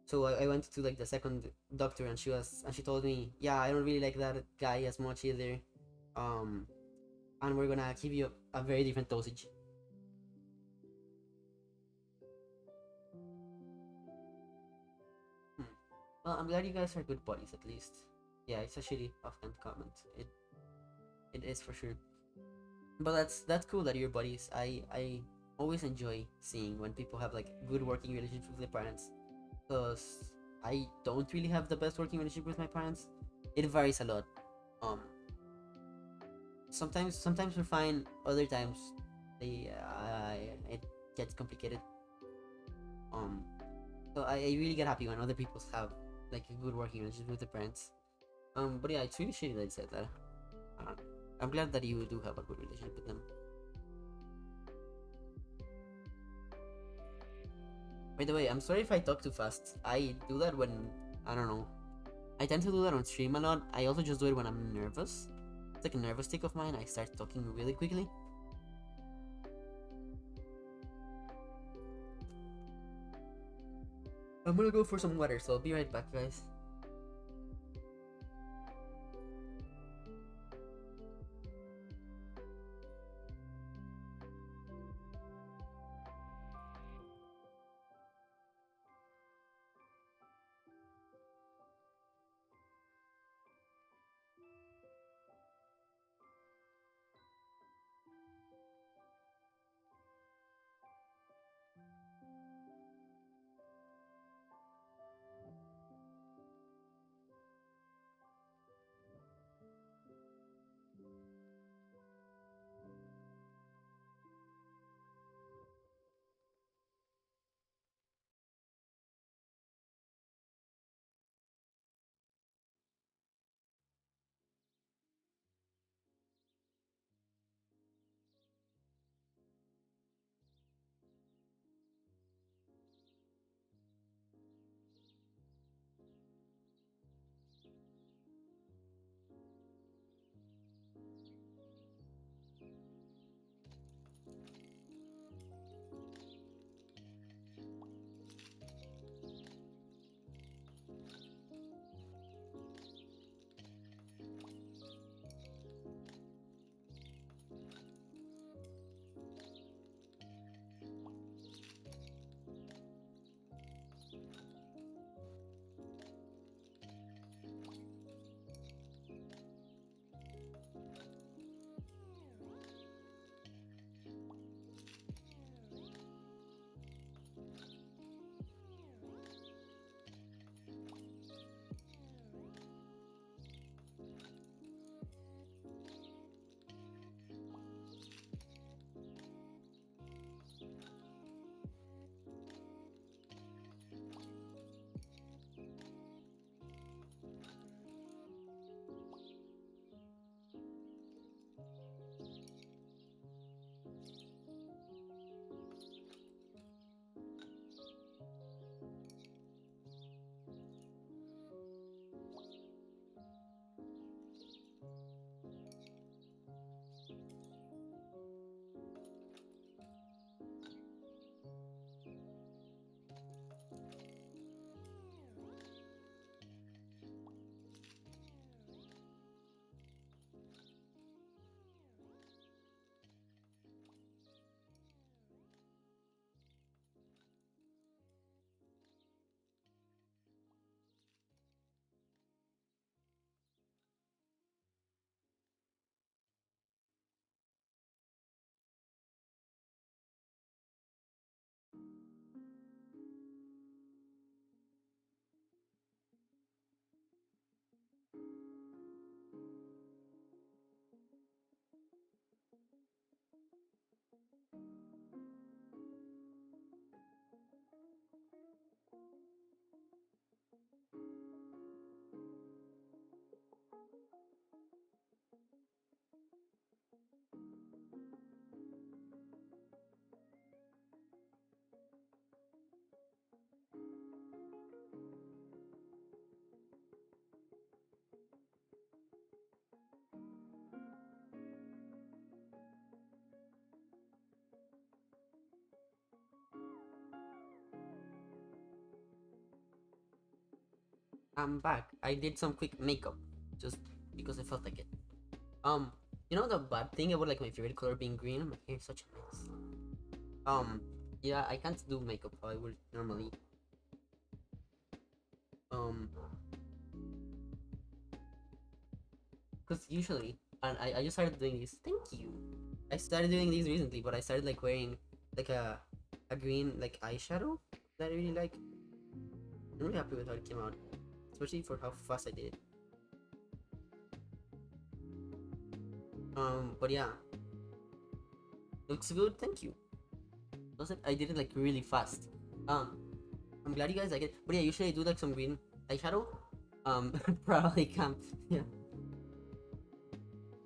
so I went to like the second doctor, and she told me, yeah, I don't really like that guy as much either. Um, and we're gonna give you a very different dosage. Hmm. Well, I'm glad you guys are good buddies at least. Yeah, it's a shitty offhand comment. It is for sure. But that's cool that you're buddies. I always enjoy seeing when people have like good working relationships with their parents, because I don't really have the best working relationship with my parents. It varies a lot. Um, sometimes we're fine. Other times, it gets complicated. Um, so I really get happy when other people have like a good working relationship with their parents. But yeah, it's really shitty that I said that. Uh, I'm glad that you do have a good relationship with them. By the way, I'm sorry if I talk too fast. I do that when, I don't know. I tend to do that on stream a lot. I also just do it when I'm nervous. It's like a nervous tick of mine. I start talking really quickly. I'm gonna go for some water, so I'll be right back, guys. I'm back. I did some quick makeup just because I felt like it. Um, you know the bad thing about like my favorite color being green? My hair is such a mess. Yeah, I can't do makeup how I would normally. Um, because usually, and I just started doing this. Thank you. I started doing these recently, but I started like wearing like a green like eyeshadow that I really like. I'm really happy with how it came out, especially for how fast I did it. But yeah, looks good. Thank you. I did it like really fast. I'm glad you guys like it. But yeah, usually I do like some green eyeshadow. Probably can't. Yeah.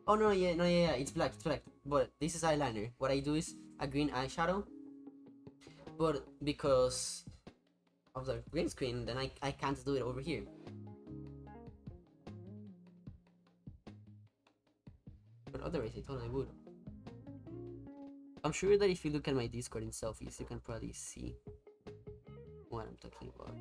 Oh no, yeah, no, yeah, it's black, it's black. But this is eyeliner. What I do is a green eyeshadow. But because of the green screen, then I can't do it over here. But otherwise, I thought I would. I'm sure that if you look at my Discord in selfies, you can probably see what I'm talking about.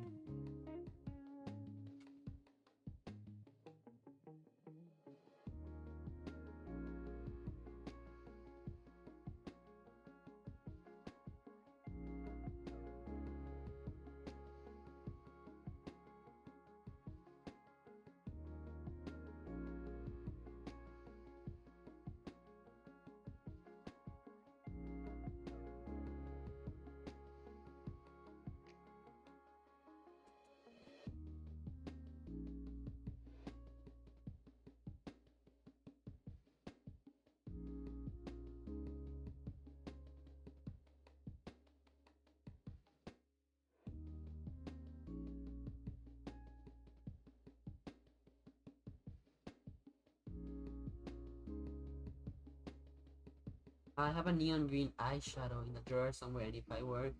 I have a neon green eyeshadow in the drawer somewhere, and if I were,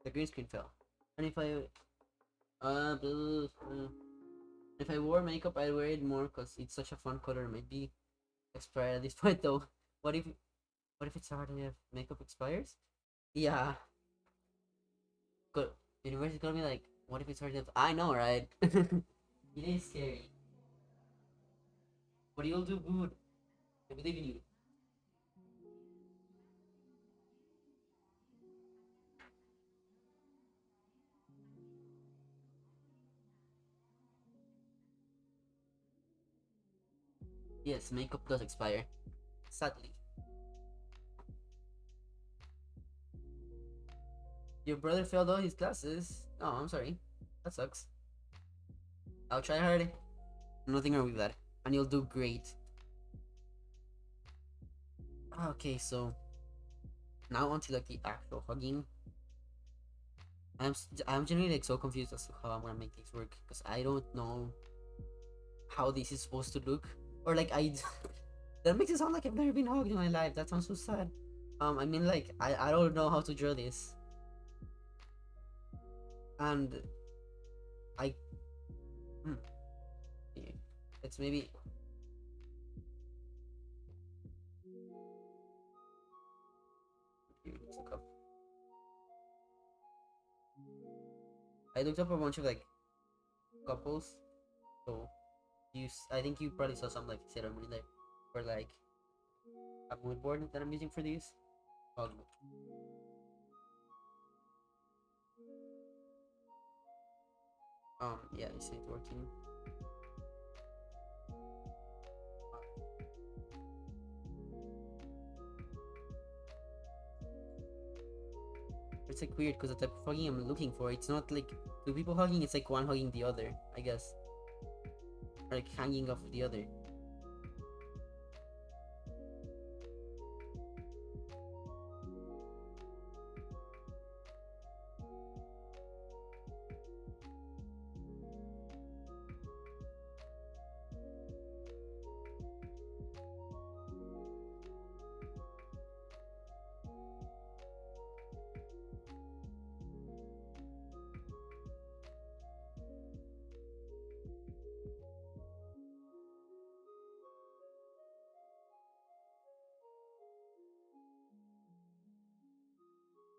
the green screen fell. And if I, if I wore makeup, I'd wear it more because it's such a fun color. It might be expired at this point though. What if, what if it's hard to have makeup expires? Yeah. Good. University told me like, what if it's hard to have? I know, right? It is scary. But you'll do good. I believe in you. Yes, makeup does expire. Sadly. Your brother failed all his classes. Oh, I'm sorry. That sucks. I'll try hard. Nothing wrong with that. And you'll do great. Okay, so now onto like the actual hugging. I'm genuinely like so confused as to how I'm gonna make this work because I don't know how this is supposed to look, or like I that makes it sound like I've never been hugged in my life. That sounds so sad. I mean like I don't know how to draw this, and I yeah, it's maybe let's look up. I looked up a bunch of like couples, so I think you probably saw some like ceremony there, or like a mood board that I'm using for these. Oh, yeah, is it working? It's like weird because the type of hugging I'm looking for, it's not like two people hugging, it's like one hugging the other, I guess. Or like hanging off the other.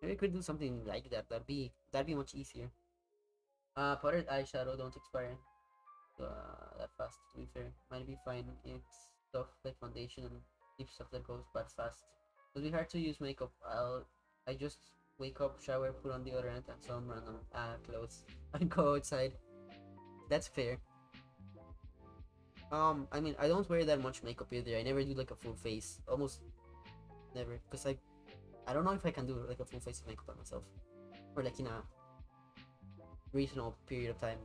Maybe I could do something like that. That'd be much easier. Powdered eyeshadow don't expire that fast. To be fair, might be fine. It's stuff like foundation and deep stuff that goes bad fast. It'll be hard to use makeup. I just wake up, shower, put on deodorant and some random clothes and go outside. That's fair. I mean, I don't wear that much makeup either. I never do like a full face, almost never, because I don't know if I can do like a full face of makeup on myself, or like in a reasonable period of time.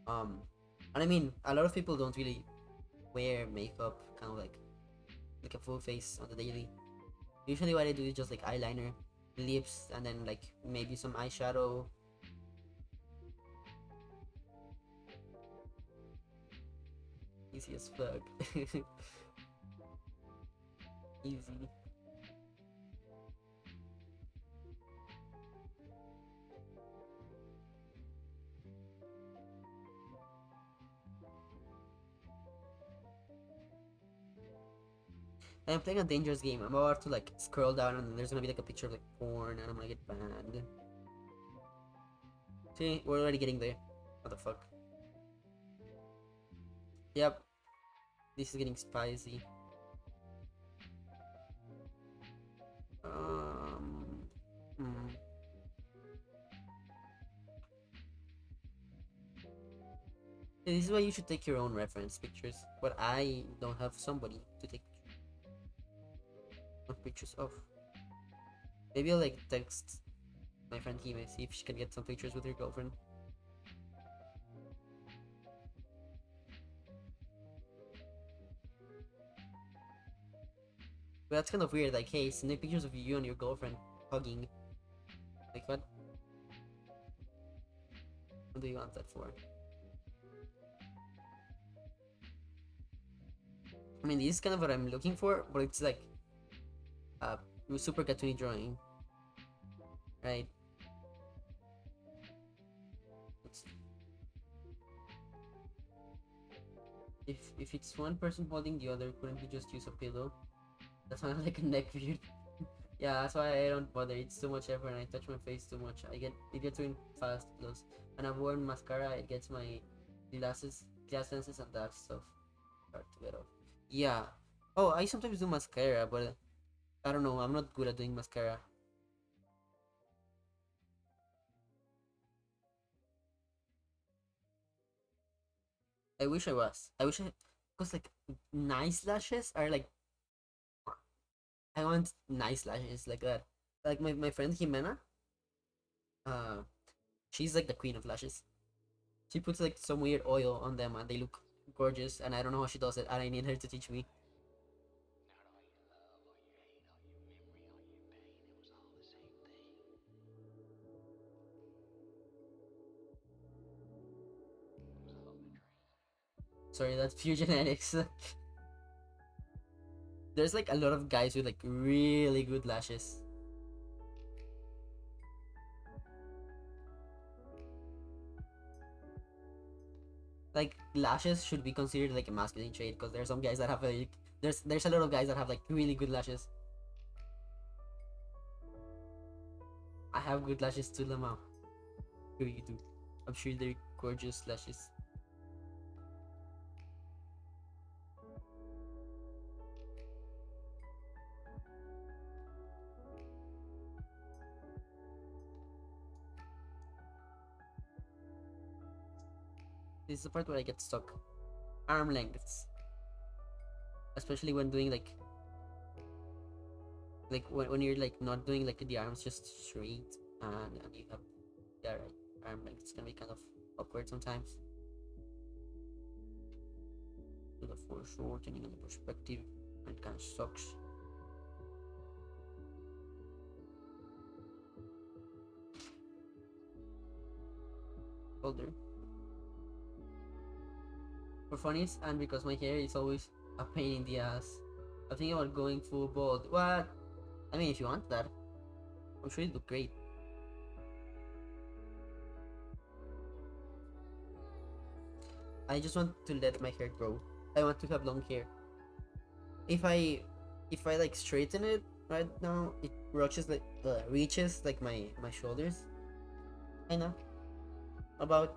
And I mean, a lot of people don't really wear makeup, kind of like a full face on the daily. Usually, what I do is just like eyeliner, lips, and then like maybe some eyeshadow. Easy as fuck. Easy. I'm playing a dangerous game. I'm about to like scroll down and there's gonna be like a picture of like porn and I'm gonna get banned. See, we're already getting there. What the fuck? Yep. This is getting spicy. Hmm. This is why you should take your own reference pictures, but I don't have somebody to take pictures of. Maybe I'll like text my friend Hime, see if she can get some pictures with her girlfriend. But that's kind of weird, like, hey, send me pictures of you and your girlfriend hugging. Like, what? What do you want that for? I mean, this is kind of what I'm looking for, but it's like a super cartoony drawing, right? If it's one person holding the other, couldn't we just use a pillow? That's why I'm like a neck beard. Yeah, that's why I don't bother. It's too much effort and I touch my face too much. It gets ruined fast. Plus, when I've worn mascara, it gets my glass lenses and that stuff hard to get off. Yeah. Oh, I sometimes do mascara, but I don't know. I'm not good at doing mascara. I wish I was. I wish I, cause like nice lashes are like, I want nice lashes like that. Like my friend Jimena, uh, she's like the queen of lashes. She puts like some weird oil on them and they look gorgeous. And I don't know how she does it. And I need her to teach me. Sorry, that's pure genetics. There's like a lot of guys with like really good lashes. Like lashes should be considered like a masculine trait because there's some guys that have like there's a lot of guys that have like really good lashes. I have good lashes too, Lama. Sure you do. I'm sure they're gorgeous lashes. This is the part where I get stuck. Arm lengths. Especially when doing like when you're like not doing like the arms just straight and you have right arm length. It's gonna be kind of awkward sometimes. To the foreshortening and the perspective, and it kind of sucks. Older. For funnies and because my hair is always a pain in the ass. I'm thinking about going full bald. What? I mean, if you want that, I'm sure it look great. I just want to let my hair grow. I want to have long hair. If I like straighten it, right now it reaches like my shoulders, kinda. About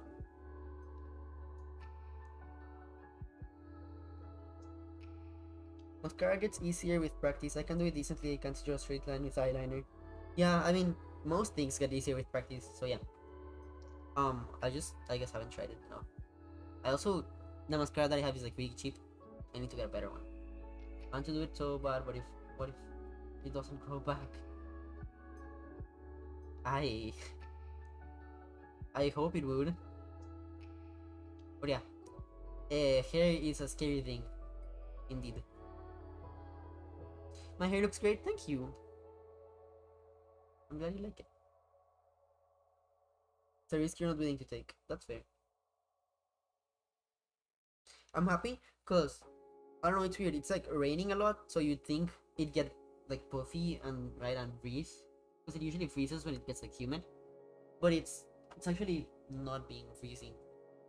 mascara gets easier with practice. I can do it decently. I can't draw a straight line with eyeliner. Yeah, I mean most things get easier with practice. So yeah. I guess haven't tried it enough. I also the mascara that I have is like really cheap. I need to get a better one. I want to do it so bad, but what if it doesn't grow back? I I hope it would. But yeah, hair is a scary thing, indeed. My hair looks great, thank you. I'm glad you like it. It's a risk you're not willing to take. That's fair. I'm happy because I don't know. It's weird. It's like raining a lot, so you'd think it'd get like puffy and freeze, because it usually freezes when it gets like humid. But it's actually not being freezing.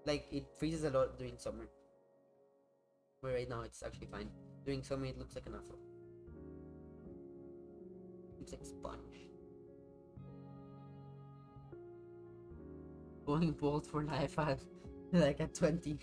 Like it freezes a lot during summer, but right now it's actually fine. During summer it looks like an afro. Looks like sponge. Going bald for life at like at 20.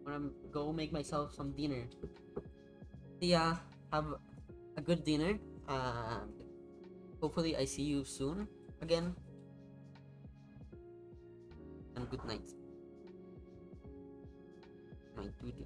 I'm gonna go make myself some dinner. Yeah, have a good dinner, and hopefully I see you soon again. And good night, my dude.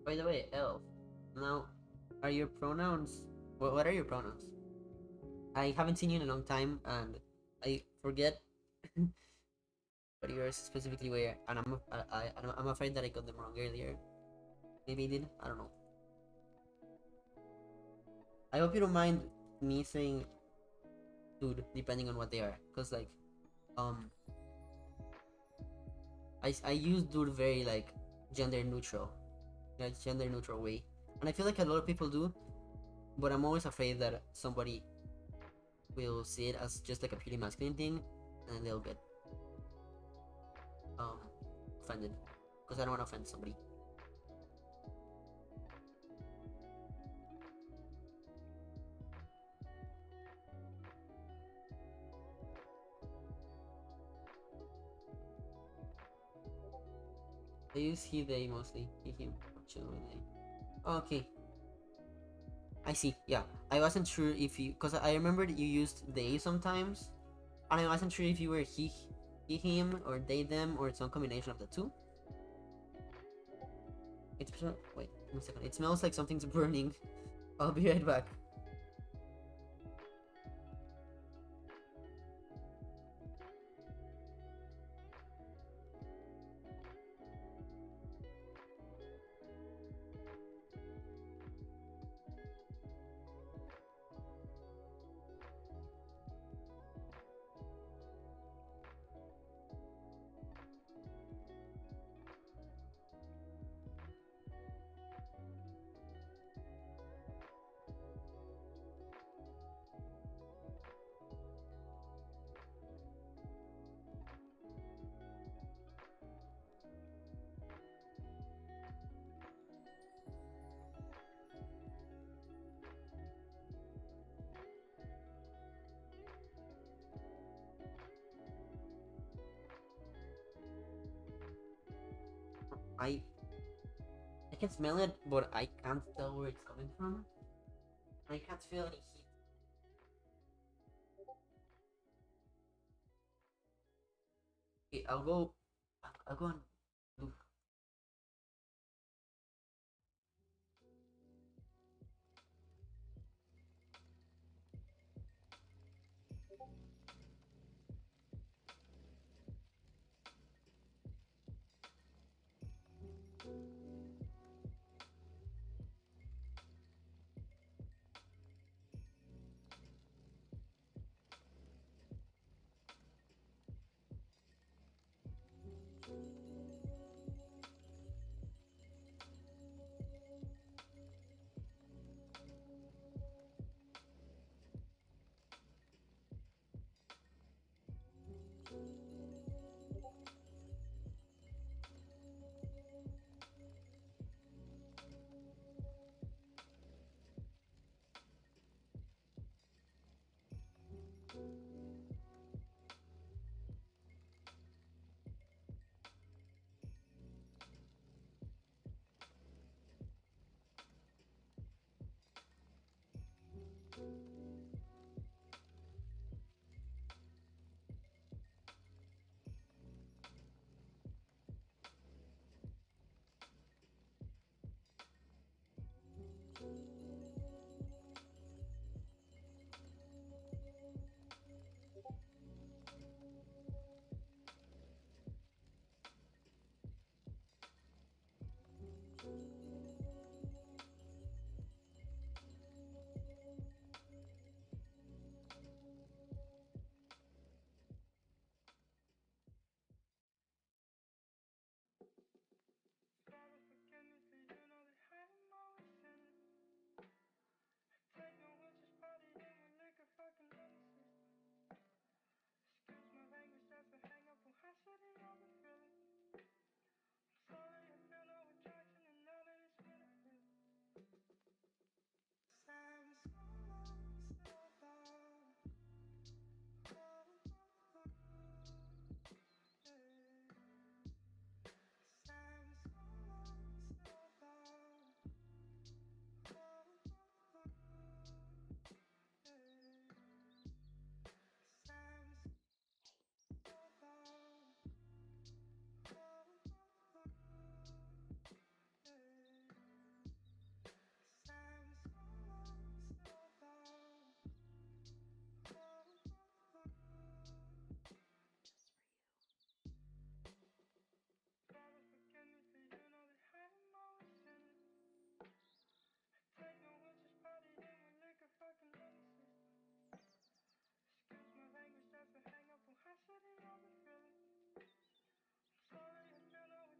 By the way, Elf. Now, are your pronouns? What are your pronouns? I haven't seen you in a long time, and I forget what yours specifically were, and I'm afraid that I got them wrong earlier. Maybe I did. I don't know. I hope you don't mind me saying dude, depending on what they are, cause like, um, I use dude very like gender neutral, gender neutral way, and I feel like a lot of people do, but I'm always afraid that somebody will see it as just like a purely masculine thing, and they'll get um offended, because I don't want to offend somebody. I use he they mostly. He him. Chill with they. Okay. I see. Yeah, I wasn't sure if you, because I remember that you used they sometimes, and I wasn't sure if you were he, him, or they, them, or some combination of the two. Wait, give me a second. It smells like something's burning. I'll be right back. I I can smell it, but I can't tell where it's coming from. I can't feel any heat. Okay, I'll go. I'll go and look.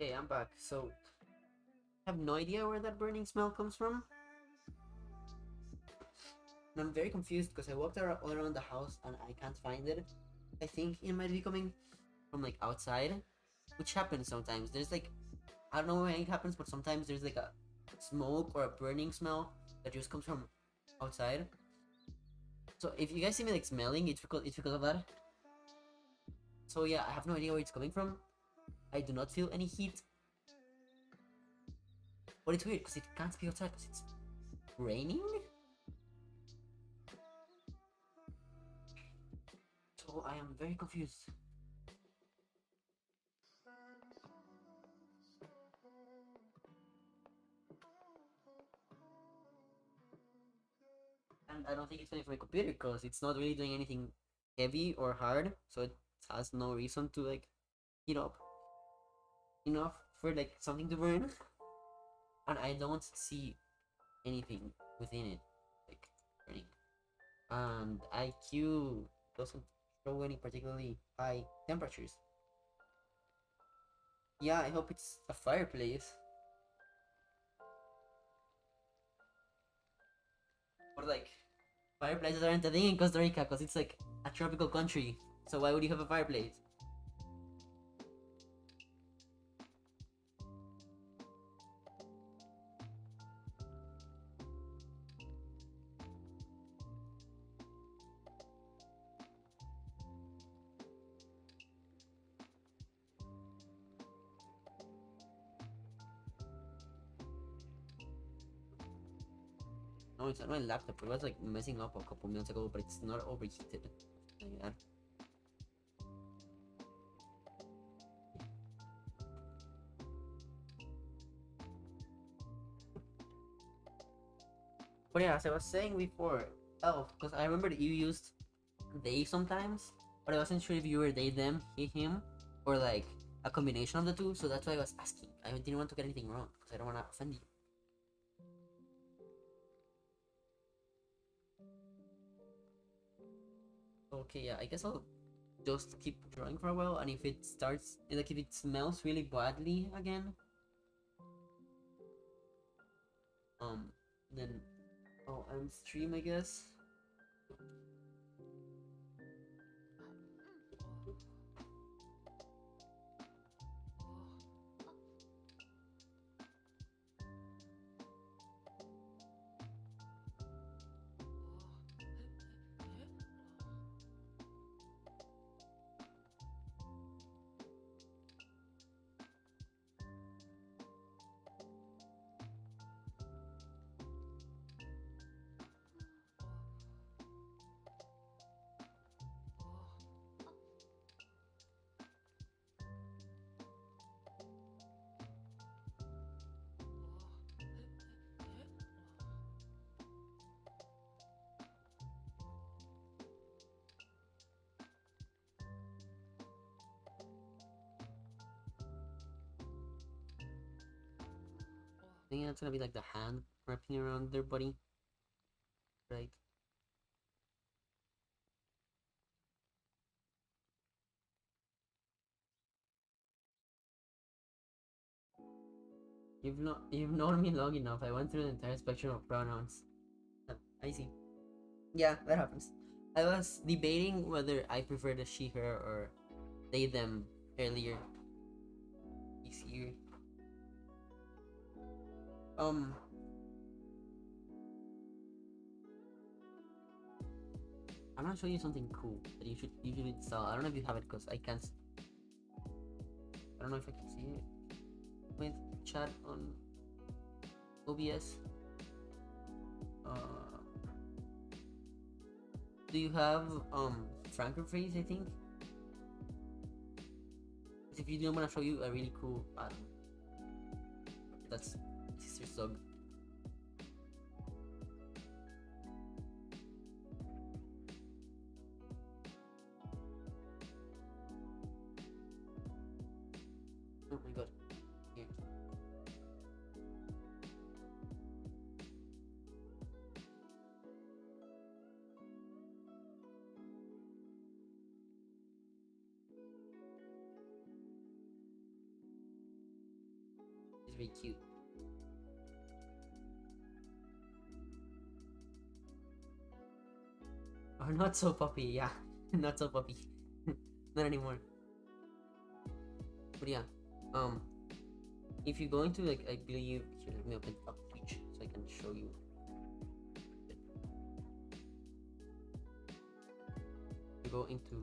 Okay, I'm back. So I have no idea where that burning smell comes from. And I'm very confused because I walked all around the house and I can't find it. I think it might be coming from like outside, which happens sometimes. There's like, I don't know when it happens, but sometimes there's like a smoke or a burning smell that just comes from outside. So if you guys see me like smelling, it's because of that. So yeah, I have no idea where it's coming from. I do not feel any heat, but it's weird because it can't be outside because it's raining. Oh, I am very confused. And I don't think it's funny for my computer because it's not really doing anything heavy or hard, so it has no reason to like heat up enough for like something to burn. And I don't see anything within it like burning. And IQ doesn't show any particularly high temperatures. Yeah, I hope it's a fireplace. Or like, fireplaces aren't a thing in Costa Rica because it's like a tropical country. So why would you have a fireplace? No, it's on my laptop. It was like messing up a couple minutes ago, but it's not overheated. Like that. But yeah, as I was saying before, oh, because I remember that you used they sometimes, but I wasn't sure if you were they, them, he, him, or like a combination of the two, so that's why I was asking. I didn't want to get anything wrong, because I don't want to offend you. Okay, yeah, I guess I'll just keep drawing for a while, and if it starts, like if it smells really badly again, then I'll end stream, I guess. I think that's gonna be like the hand wrapping around their body, right? You've known me long enough. I went through the entire spectrum of pronouns. I see. Yeah, that happens. I was debating whether I prefer the she, her, or they, them earlier this year. I'm gonna show you something cool that you should install. I don't know if you have it because I can't. I don't know if I can see it with chat on OBS. Do you have Frankenphrase? I think. If you do, I'm gonna show you a really cool add. That's sister's dog. Oh my god. Here. It's very cute. Or not so puppy, yeah. Not so puppy. Not anymore. But yeah. If you go into like I believe here, let me open up Twitch so I can show you. You go into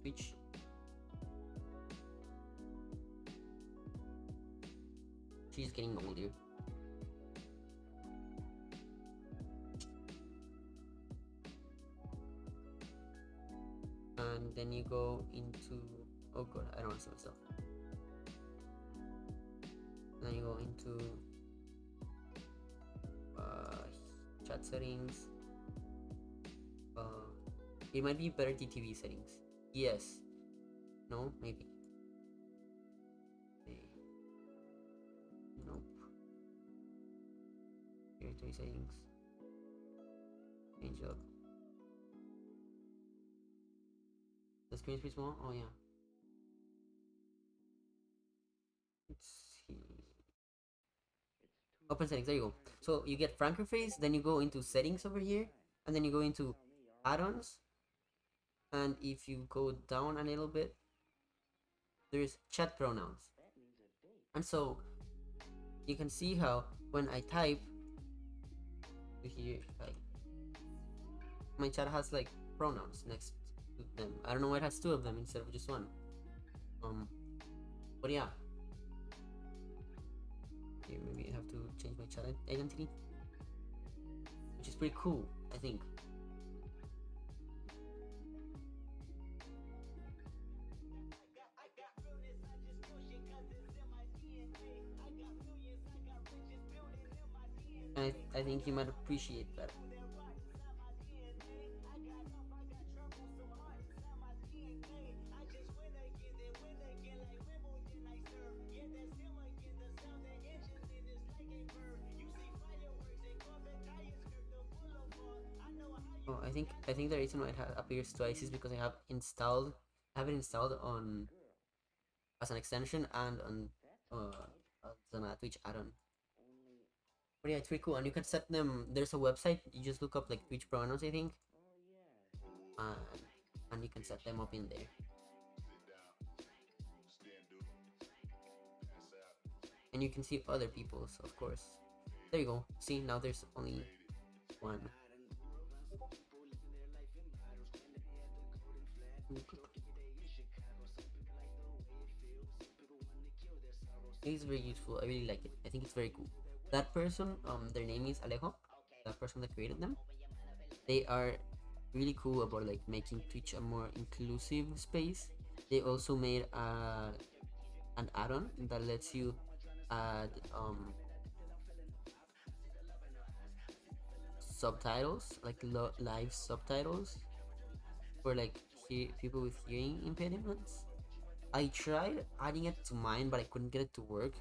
Twitch. She's getting older. then you go into, oh god, I don't want to see myself. Then you go into chat settings. It might be better TTV settings. Yes. No, maybe. Nope. Here, TV settings. Change up. The screen's pretty small. Oh yeah. Let's see. Open settings. There you go. So you get Franker face, then you go into settings over here, and then you go into add-ons. And if you go down a little bit, there's chat pronouns. And so you can see how when I type here, like my chat has like pronouns next to them. I don't know why it has two of them instead of just one. But yeah. Here, maybe I have to change my chat identity, which is pretty cool, I think. And I think you might appreciate that. Oh, I think the reason why it appears twice is because I have it installed on as an extension and on as a Twitch add-on. But yeah, it's pretty cool, and you can set them. There's a website. You just look up like Twitch pronouns, I think, and you can set them up in there. And you can see other people's, of course. There you go. See, now there's only one. It's very useful. I really like it. I think it's very cool. That person, their name is Alejo. That person that created them. They are really cool about like making Twitch a more inclusive space. They also made an add-on that lets you add subtitles, like live subtitles for like people with hearing impediments. I tried adding it to mine, but I couldn't get it to work.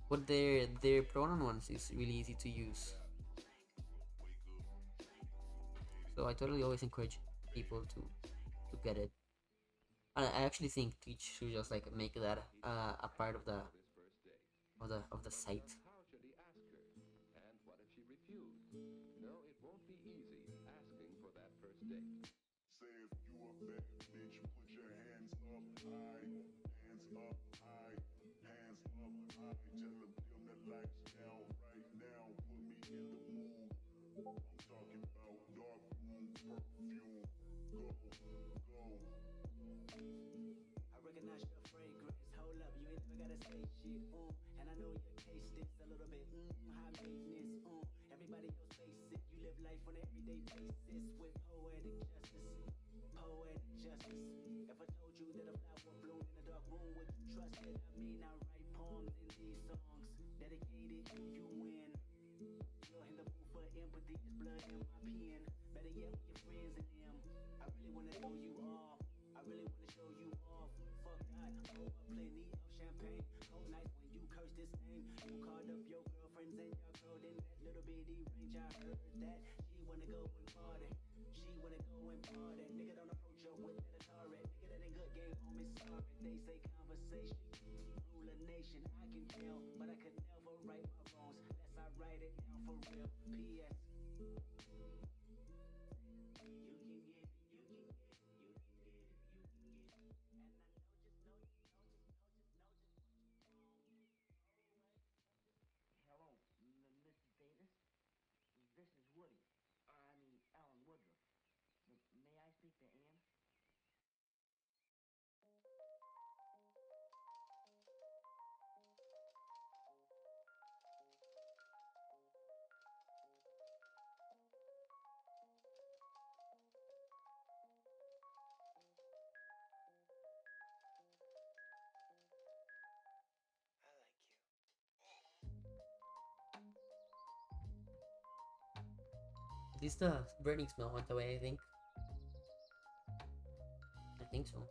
But their pronoun ones is really easy to use. So I totally always encourage people to get it. And I actually think Twitch should just like make that a part of the site. How should he ask her? And what if she refused? No, it won't be easy asking for that first date. Say if you a bad bitch, put your hands up high, hands up high, hands up high. Tell them dim the lights down right now. Put me in the mood. I'm talking about dark room perfume. Go, go. I recognize your fragrance. Hold up, you ain't never gotta say shit. And I know your taste is a little bit high maintenance. Everybody else face it. You live life on an everyday basis with poetic justice. Poetic justice. If I told you that a flower bloomed in a dark room, would you trust it? I mean, I write poems in these songs dedicated to you win. You're in the mood for empathy. It's blood in my pen. Better yet, with your friends and them. I really wanna know you all. I really wanna show you off. Fuck that, pour up plenty of champagne. Cold nights when you curse this name. You called up your girlfriends and your girl in that little bitty range. I heard that she wanna go and party. She wanna go and party. Nigga don't approach her with that Atari. Nigga that ain't good game on me sorry. They say conversation rule a nation. I can tell, but I could never right my wrongs unless I write it down for real. P.S. Hello, Mr. Davis. This is Woody. I mean, Alan Woodruff. May I speak to Ann? At least the burning smell went away, I think. I think so.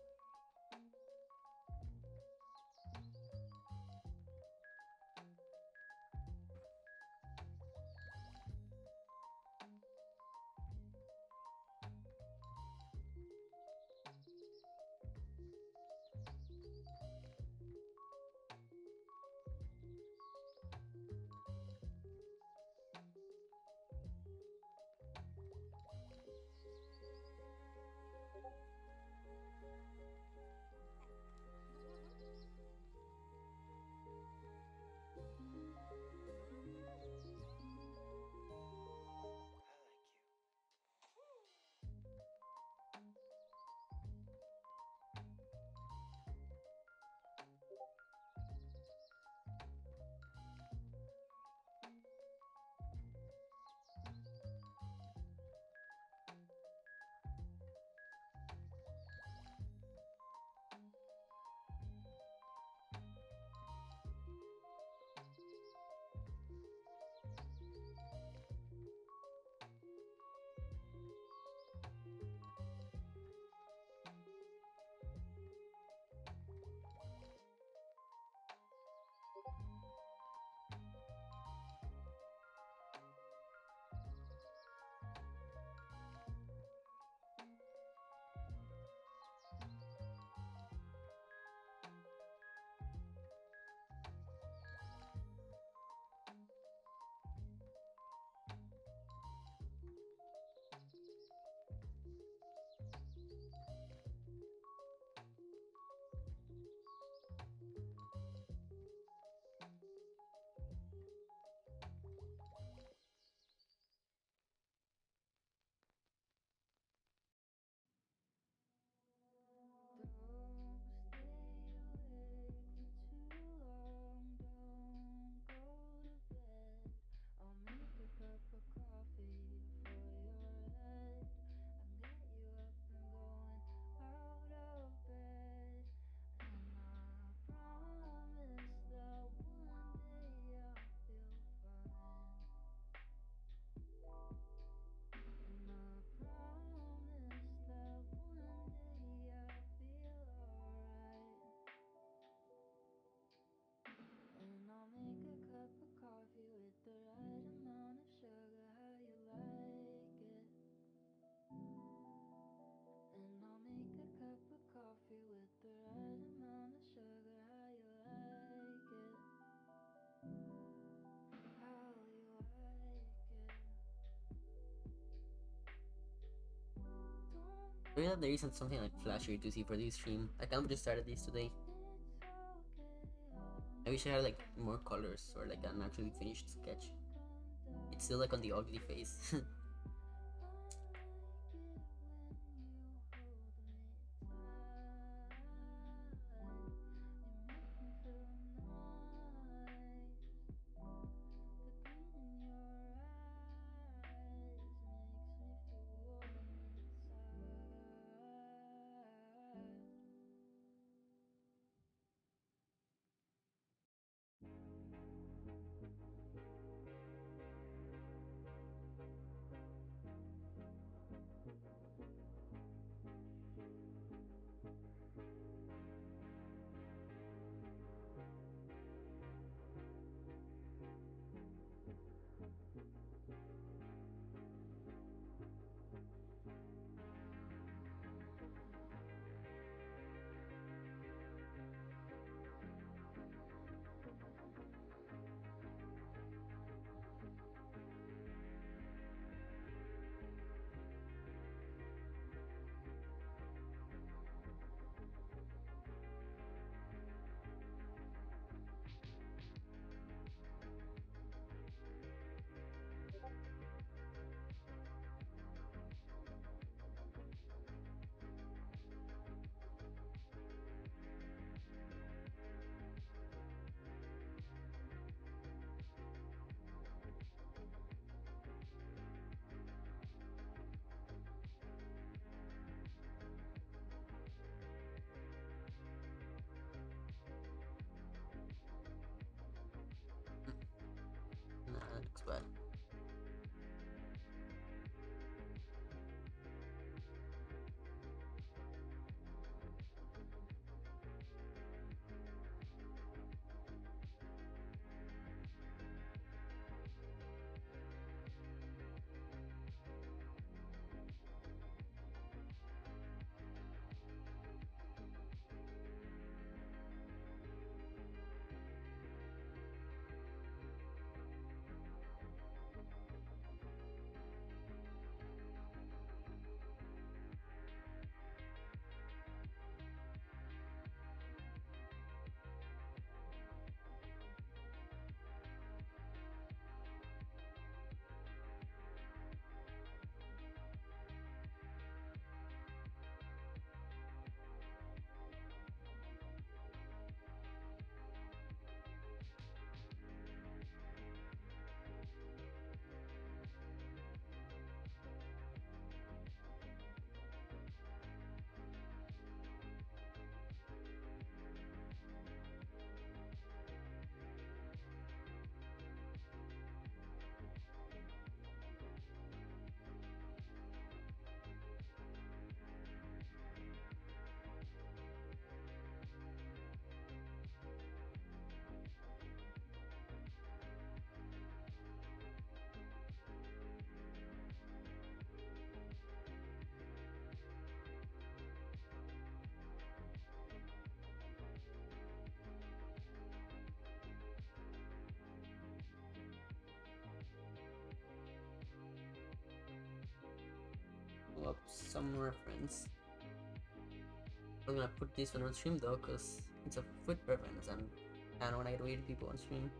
Really, there isn't something like flashy to see for this stream. I can't just started this today. I wish I had like more colors or like an actually finished sketch. It's still like on the ugly face. up some more friends. I'm gonna put this one on stream though, cause it's a foot preference and I don't wanna get weird people on stream.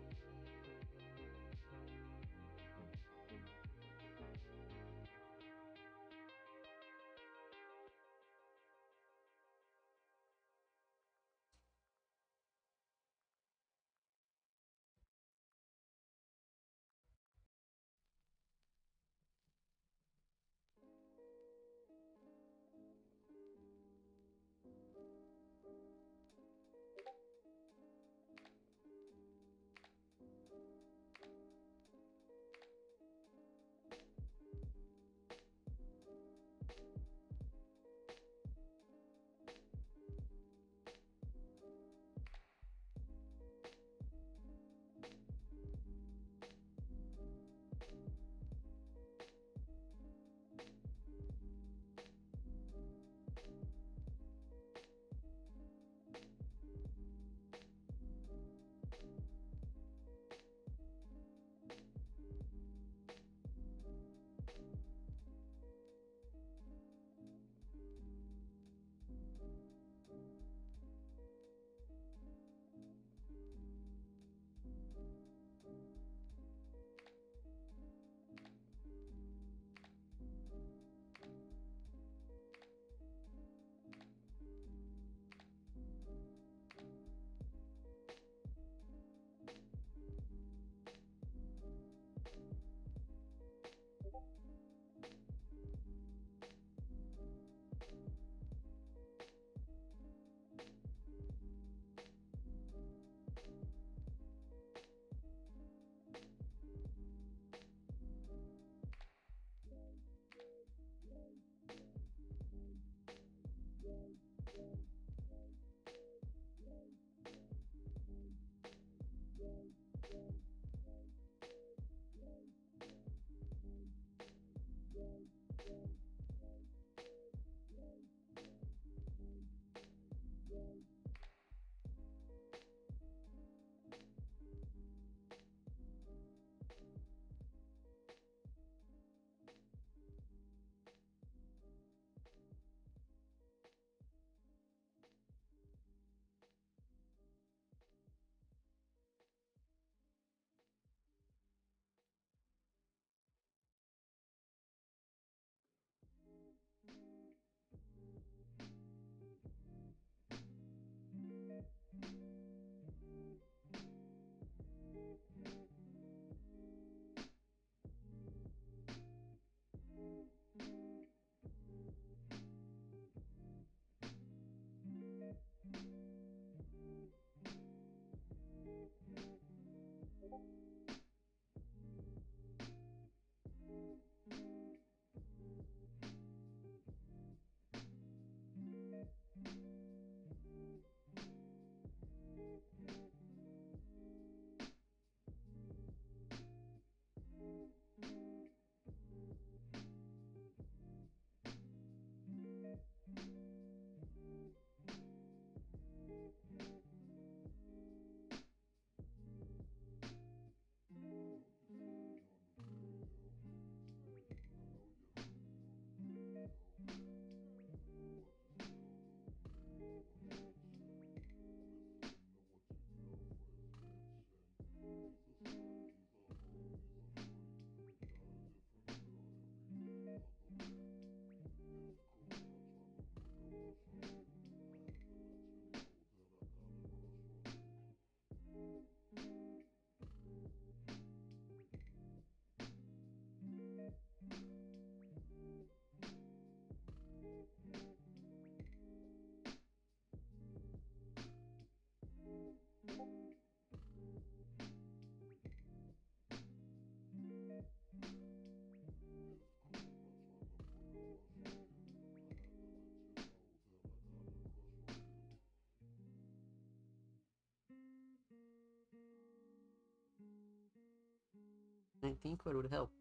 I think what would help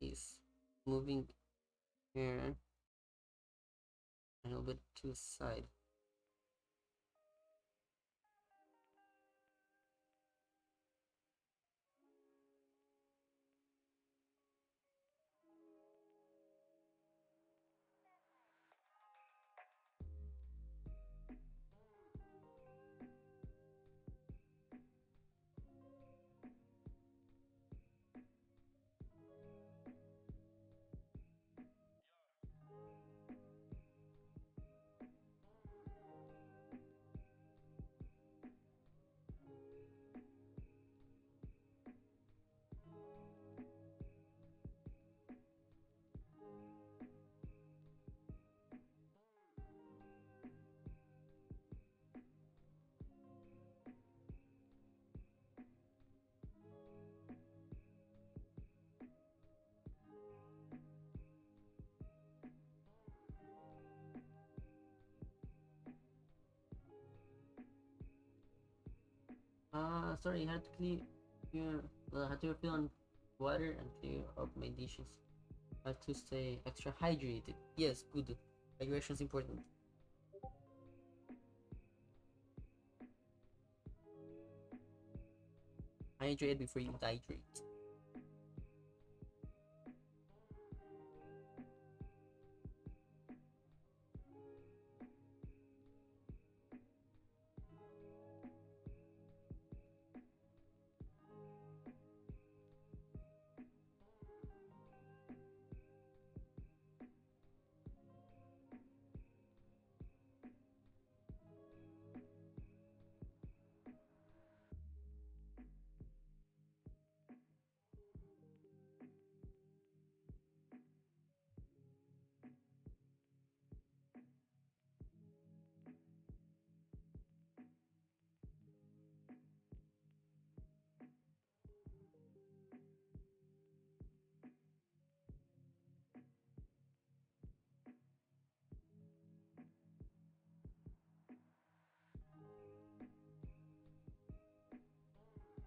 is moving here a little bit to the side. Sorry, I had to I had to refill on water and clear up my dishes. I have to stay extra hydrated. Yes, good. Hydration is important. Hydrate before you dihydrate.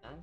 Yeah.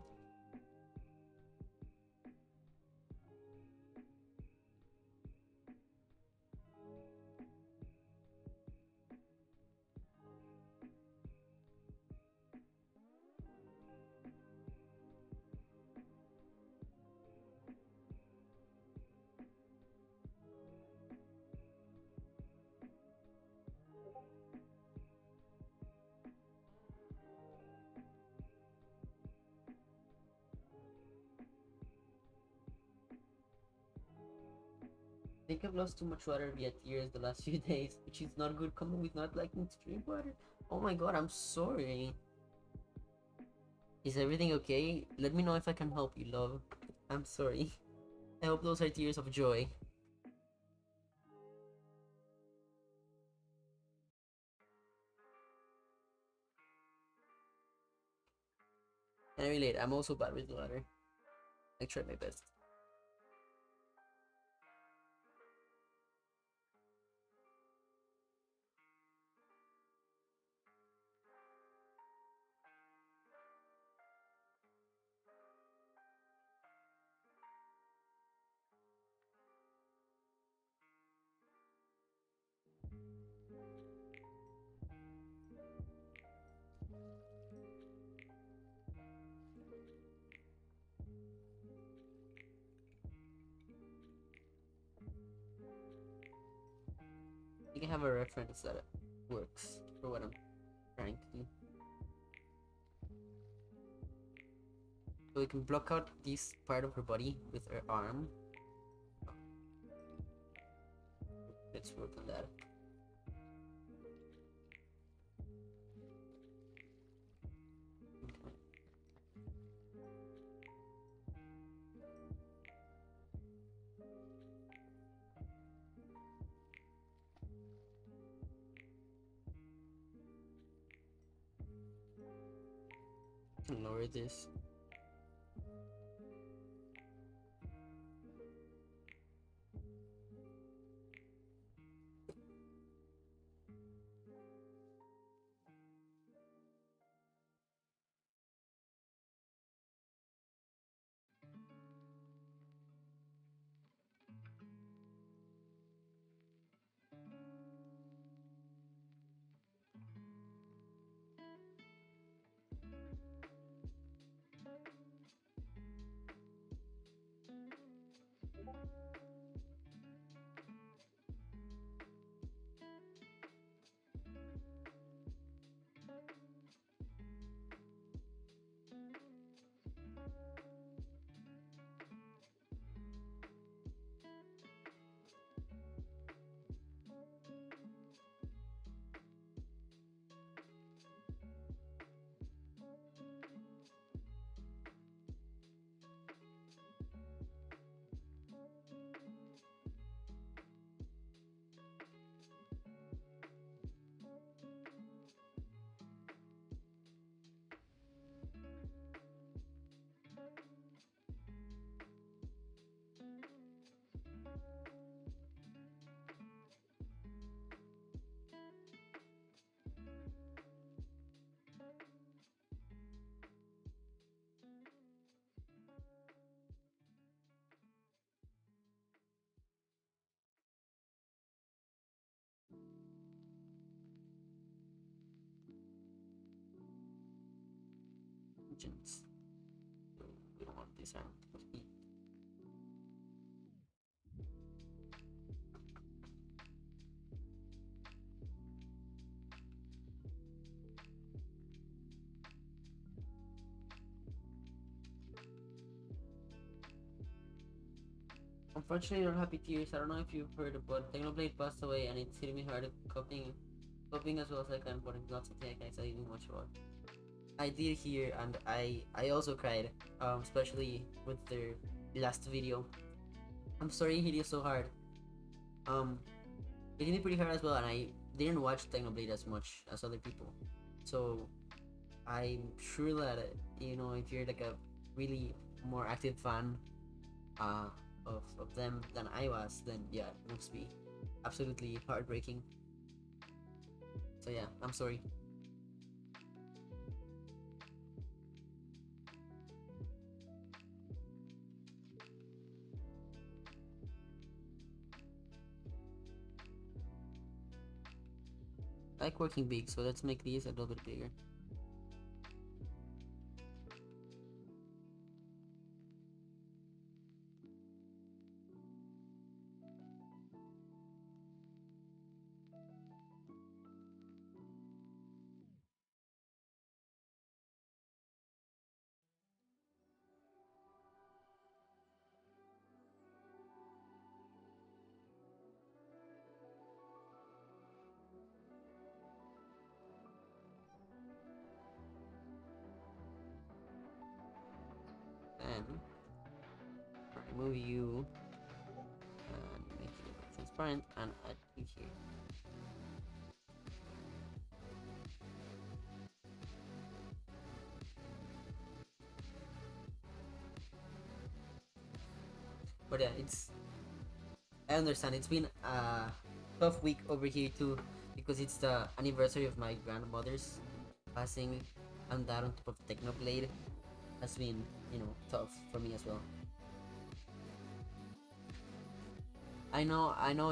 I think I've lost too much water via tears the last few days, which is not good coming with not liking to drink water. Oh my god, I'm sorry. Is everything okay? Let me know if I can help you, love. I'm sorry. I hope those are tears of joy. And I relate, I'm also bad with water. I tried my best. I think I have a reference that works for what I'm trying to do. So we can block out this part of her body with her arm. Let's work on that. Lower this. tangents. So we don't want this around to be. Unfortunately, not happy tears. I don't know if you've heard, but Technoblade passed away, and it's hitting me hard. Coping as well as I can, but it's not something I can tell you much about. I did hear, and I also cried, especially with their last video. I'm sorry it hit you so hard. It hit me pretty hard as well, and I didn't watch Technoblade as much as other people, so I'm sure that if you're like a really more active fan, uh, of them than I was, then yeah, it must be absolutely heartbreaking. So yeah, I'm sorry. I like working big, so let's make these a little bit bigger. Then remove you and make it transparent and add you here. But yeah, I understand it's been a tough week over here too, because it's the anniversary of my grandmother's passing, and that on top of Technoblade has been tough for me as well. I know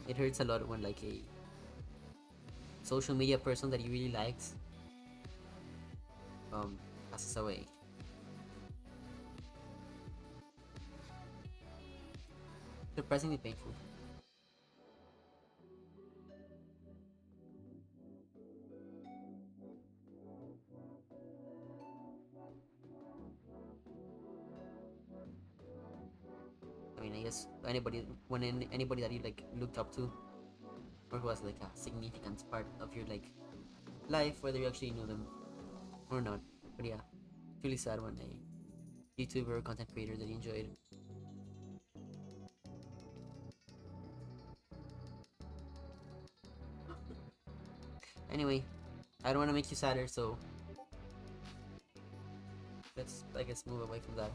it hurts a lot when like a social media person that you really liked passes away. Surprisingly painful. I mean, I guess anybody that you like looked up to, or who was like a significant part of your like life, whether you actually know them or not. But yeah, it's really sad when a YouTuber or content creator that you enjoyed. Anyway, I don't want to make you sadder, so let's I guess move away from that.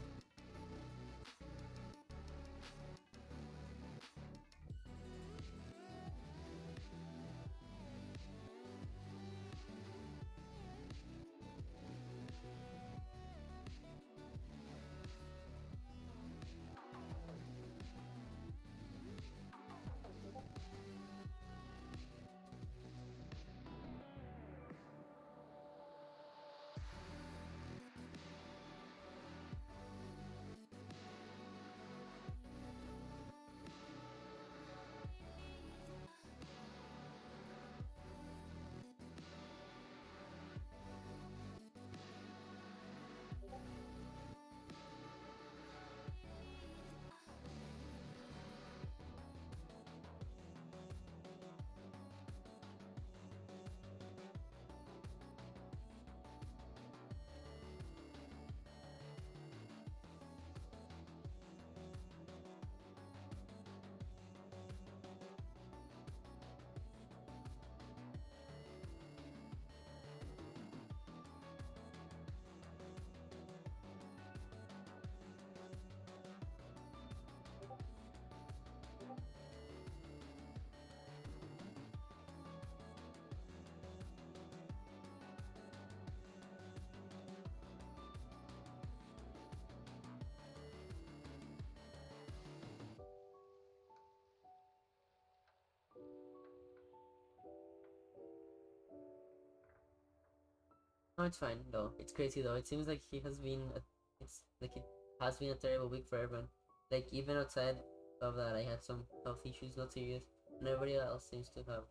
No, it's fine though. It's crazy though. It seems like it's like it has been a terrible week for everyone. Like even outside of that, I had some health issues, not serious, and everybody else seems to have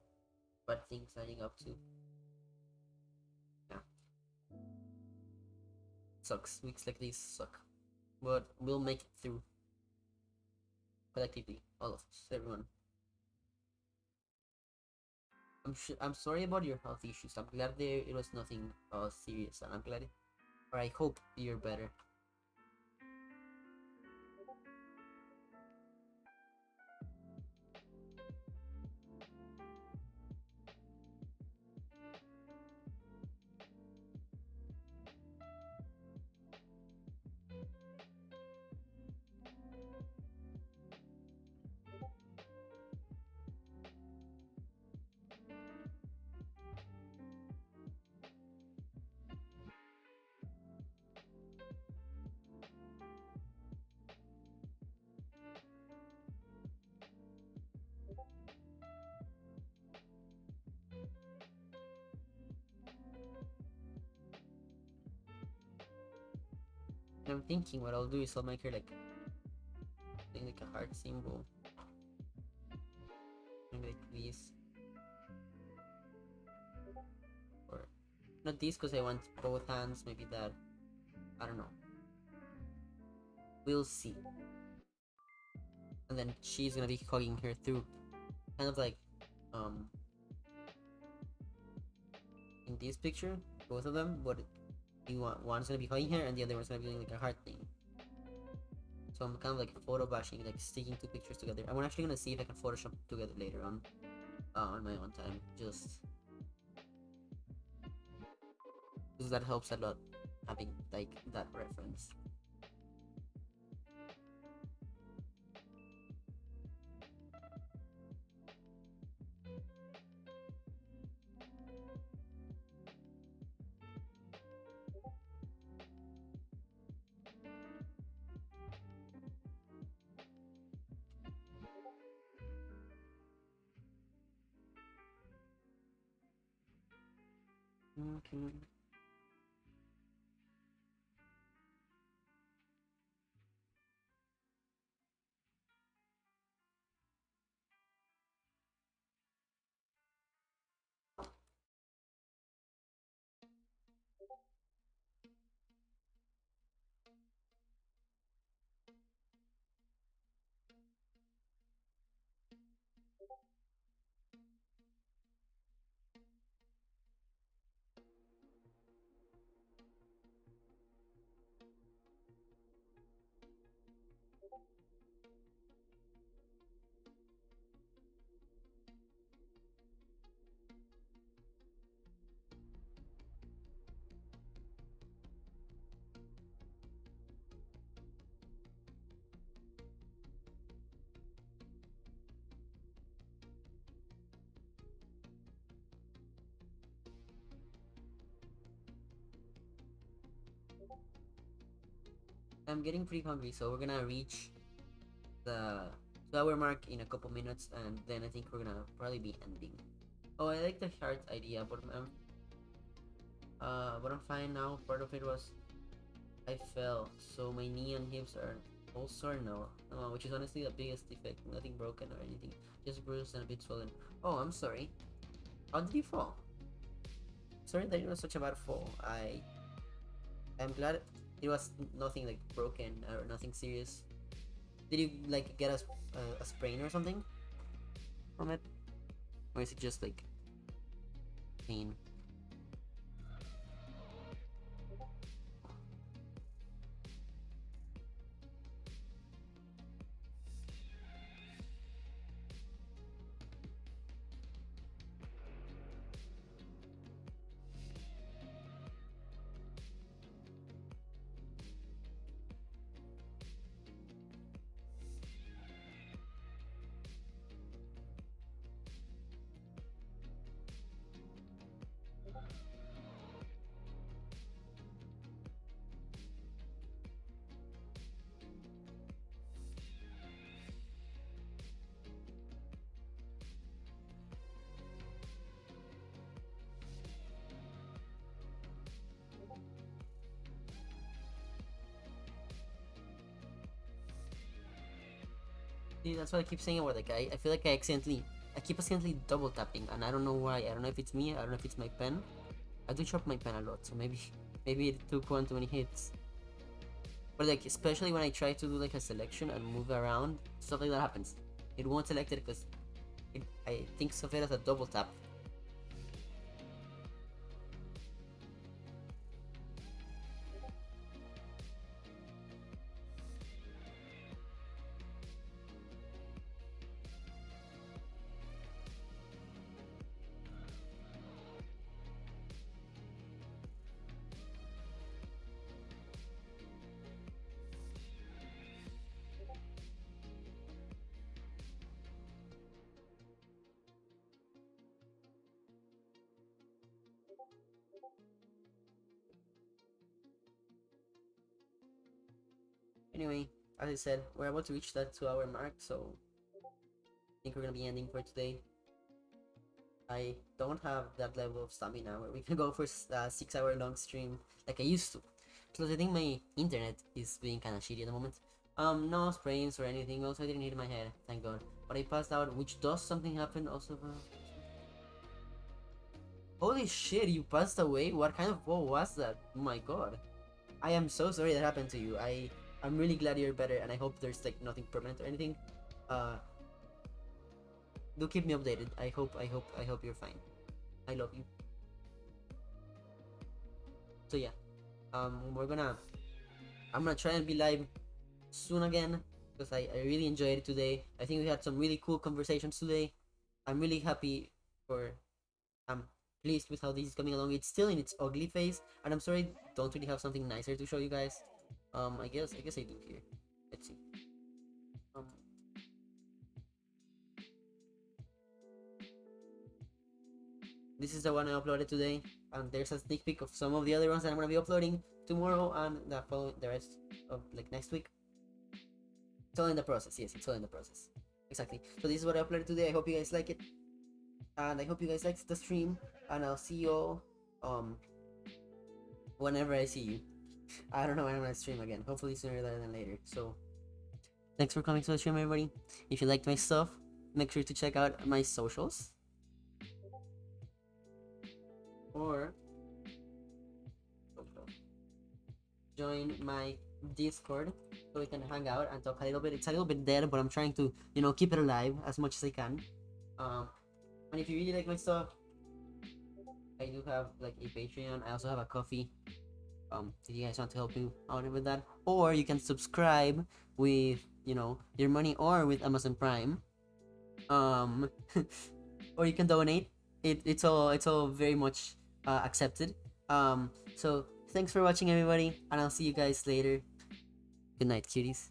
bad things adding up to. Yeah, sucks. Weeks like these suck, but we'll make it through collectively, all of us, everyone. I'm sorry about your health issues. I'm glad it was nothing serious, and I'm glad, or I hope you're better. And I'm thinking what I'll do is I'll make her like a heart symbol, maybe like this, or not this because I want both hands. Maybe that. I don't know. We'll see. And then she's gonna be hugging her through, kind of like um in this picture, both of them. But one's gonna be hugging her, and the other one's gonna be doing like a heart thing. So I'm kind of like photo bashing, like sticking two pictures together. I'm actually gonna see if I can Photoshop together later on my own time, just because that helps a lot, having like that reference. Okay. I'm getting pretty hungry, so we're gonna reach the 2 hour mark in a couple minutes, and then I think we're gonna probably be ending. Oh, I like the heart idea, but I'm fine now. Part of it was I fell, so my knee and hips are all sore now, which is honestly the biggest defect. Nothing broken or anything, just bruised and a bit swollen. Oh, I'm sorry. How did you fall? Sorry that it was such a bad fall. I'm glad it was nothing like broken or nothing serious. Did you like get a sprain or something from it, or is it just like pain? See, that's what I keep saying about like I feel like I keep accidentally double tapping, and I don't know why. I don't know if it's me. I don't know if it's my pen. I do chop my pen a lot, so maybe maybe it took one too many hits. But like especially when I try to do like a selection and move around, stuff like that happens. It won't select it because I think of it as a double tap. Anyway, as I said, we're about to reach that 2 hour mark, so I think we're gonna be ending for today. I don't have that level of stamina where we can go for a 6 hour long stream like I used to. Plus, I think my internet is being kind of shitty at the moment. No sprains or anything. Also, I didn't hit my head, thank God. But I passed out, which does something happen also. Holy shit, you passed away? What kind of fall was that? Oh my God. I am so sorry that happened to you. I'm really glad you're better, and I hope there's like nothing permanent or anything. Do keep me updated. I hope you're fine. I love you. So yeah, I'm gonna try and be live soon again because I really enjoyed it today. I think we had some really cool conversations today. I'm really happy for I'm pleased with how this is coming along. It's still in its ugly phase, and I'm sorry I don't really have something nicer to show you guys. I guess I do here. Let's see. This is the one I uploaded today, and there's a sneak peek of some of the other ones that I'm gonna be uploading tomorrow and the rest of like next week. It's all in the process. Yes, it's all in the process. Exactly. So this is what I uploaded today. I hope you guys like it, and I hope you guys liked the stream. And I'll see you all whenever I see you. I don't know when I'm gonna stream again. Hopefully sooner rather than later. So thanks for coming to the stream, everybody. If you liked my stuff, make sure to check out my socials. Or join my Discord so we can hang out and talk a little bit. It's a little bit dead, but I'm trying to, keep it alive as much as I can. And if you really like my stuff, I do have like a Patreon. I also have a Coffee. If you guys want to help me out with that, or you can subscribe with your money or with Amazon Prime. Or you can donate. It's all very much accepted. So thanks for watching, everybody, and I'll see you guys later. Good night, cuties.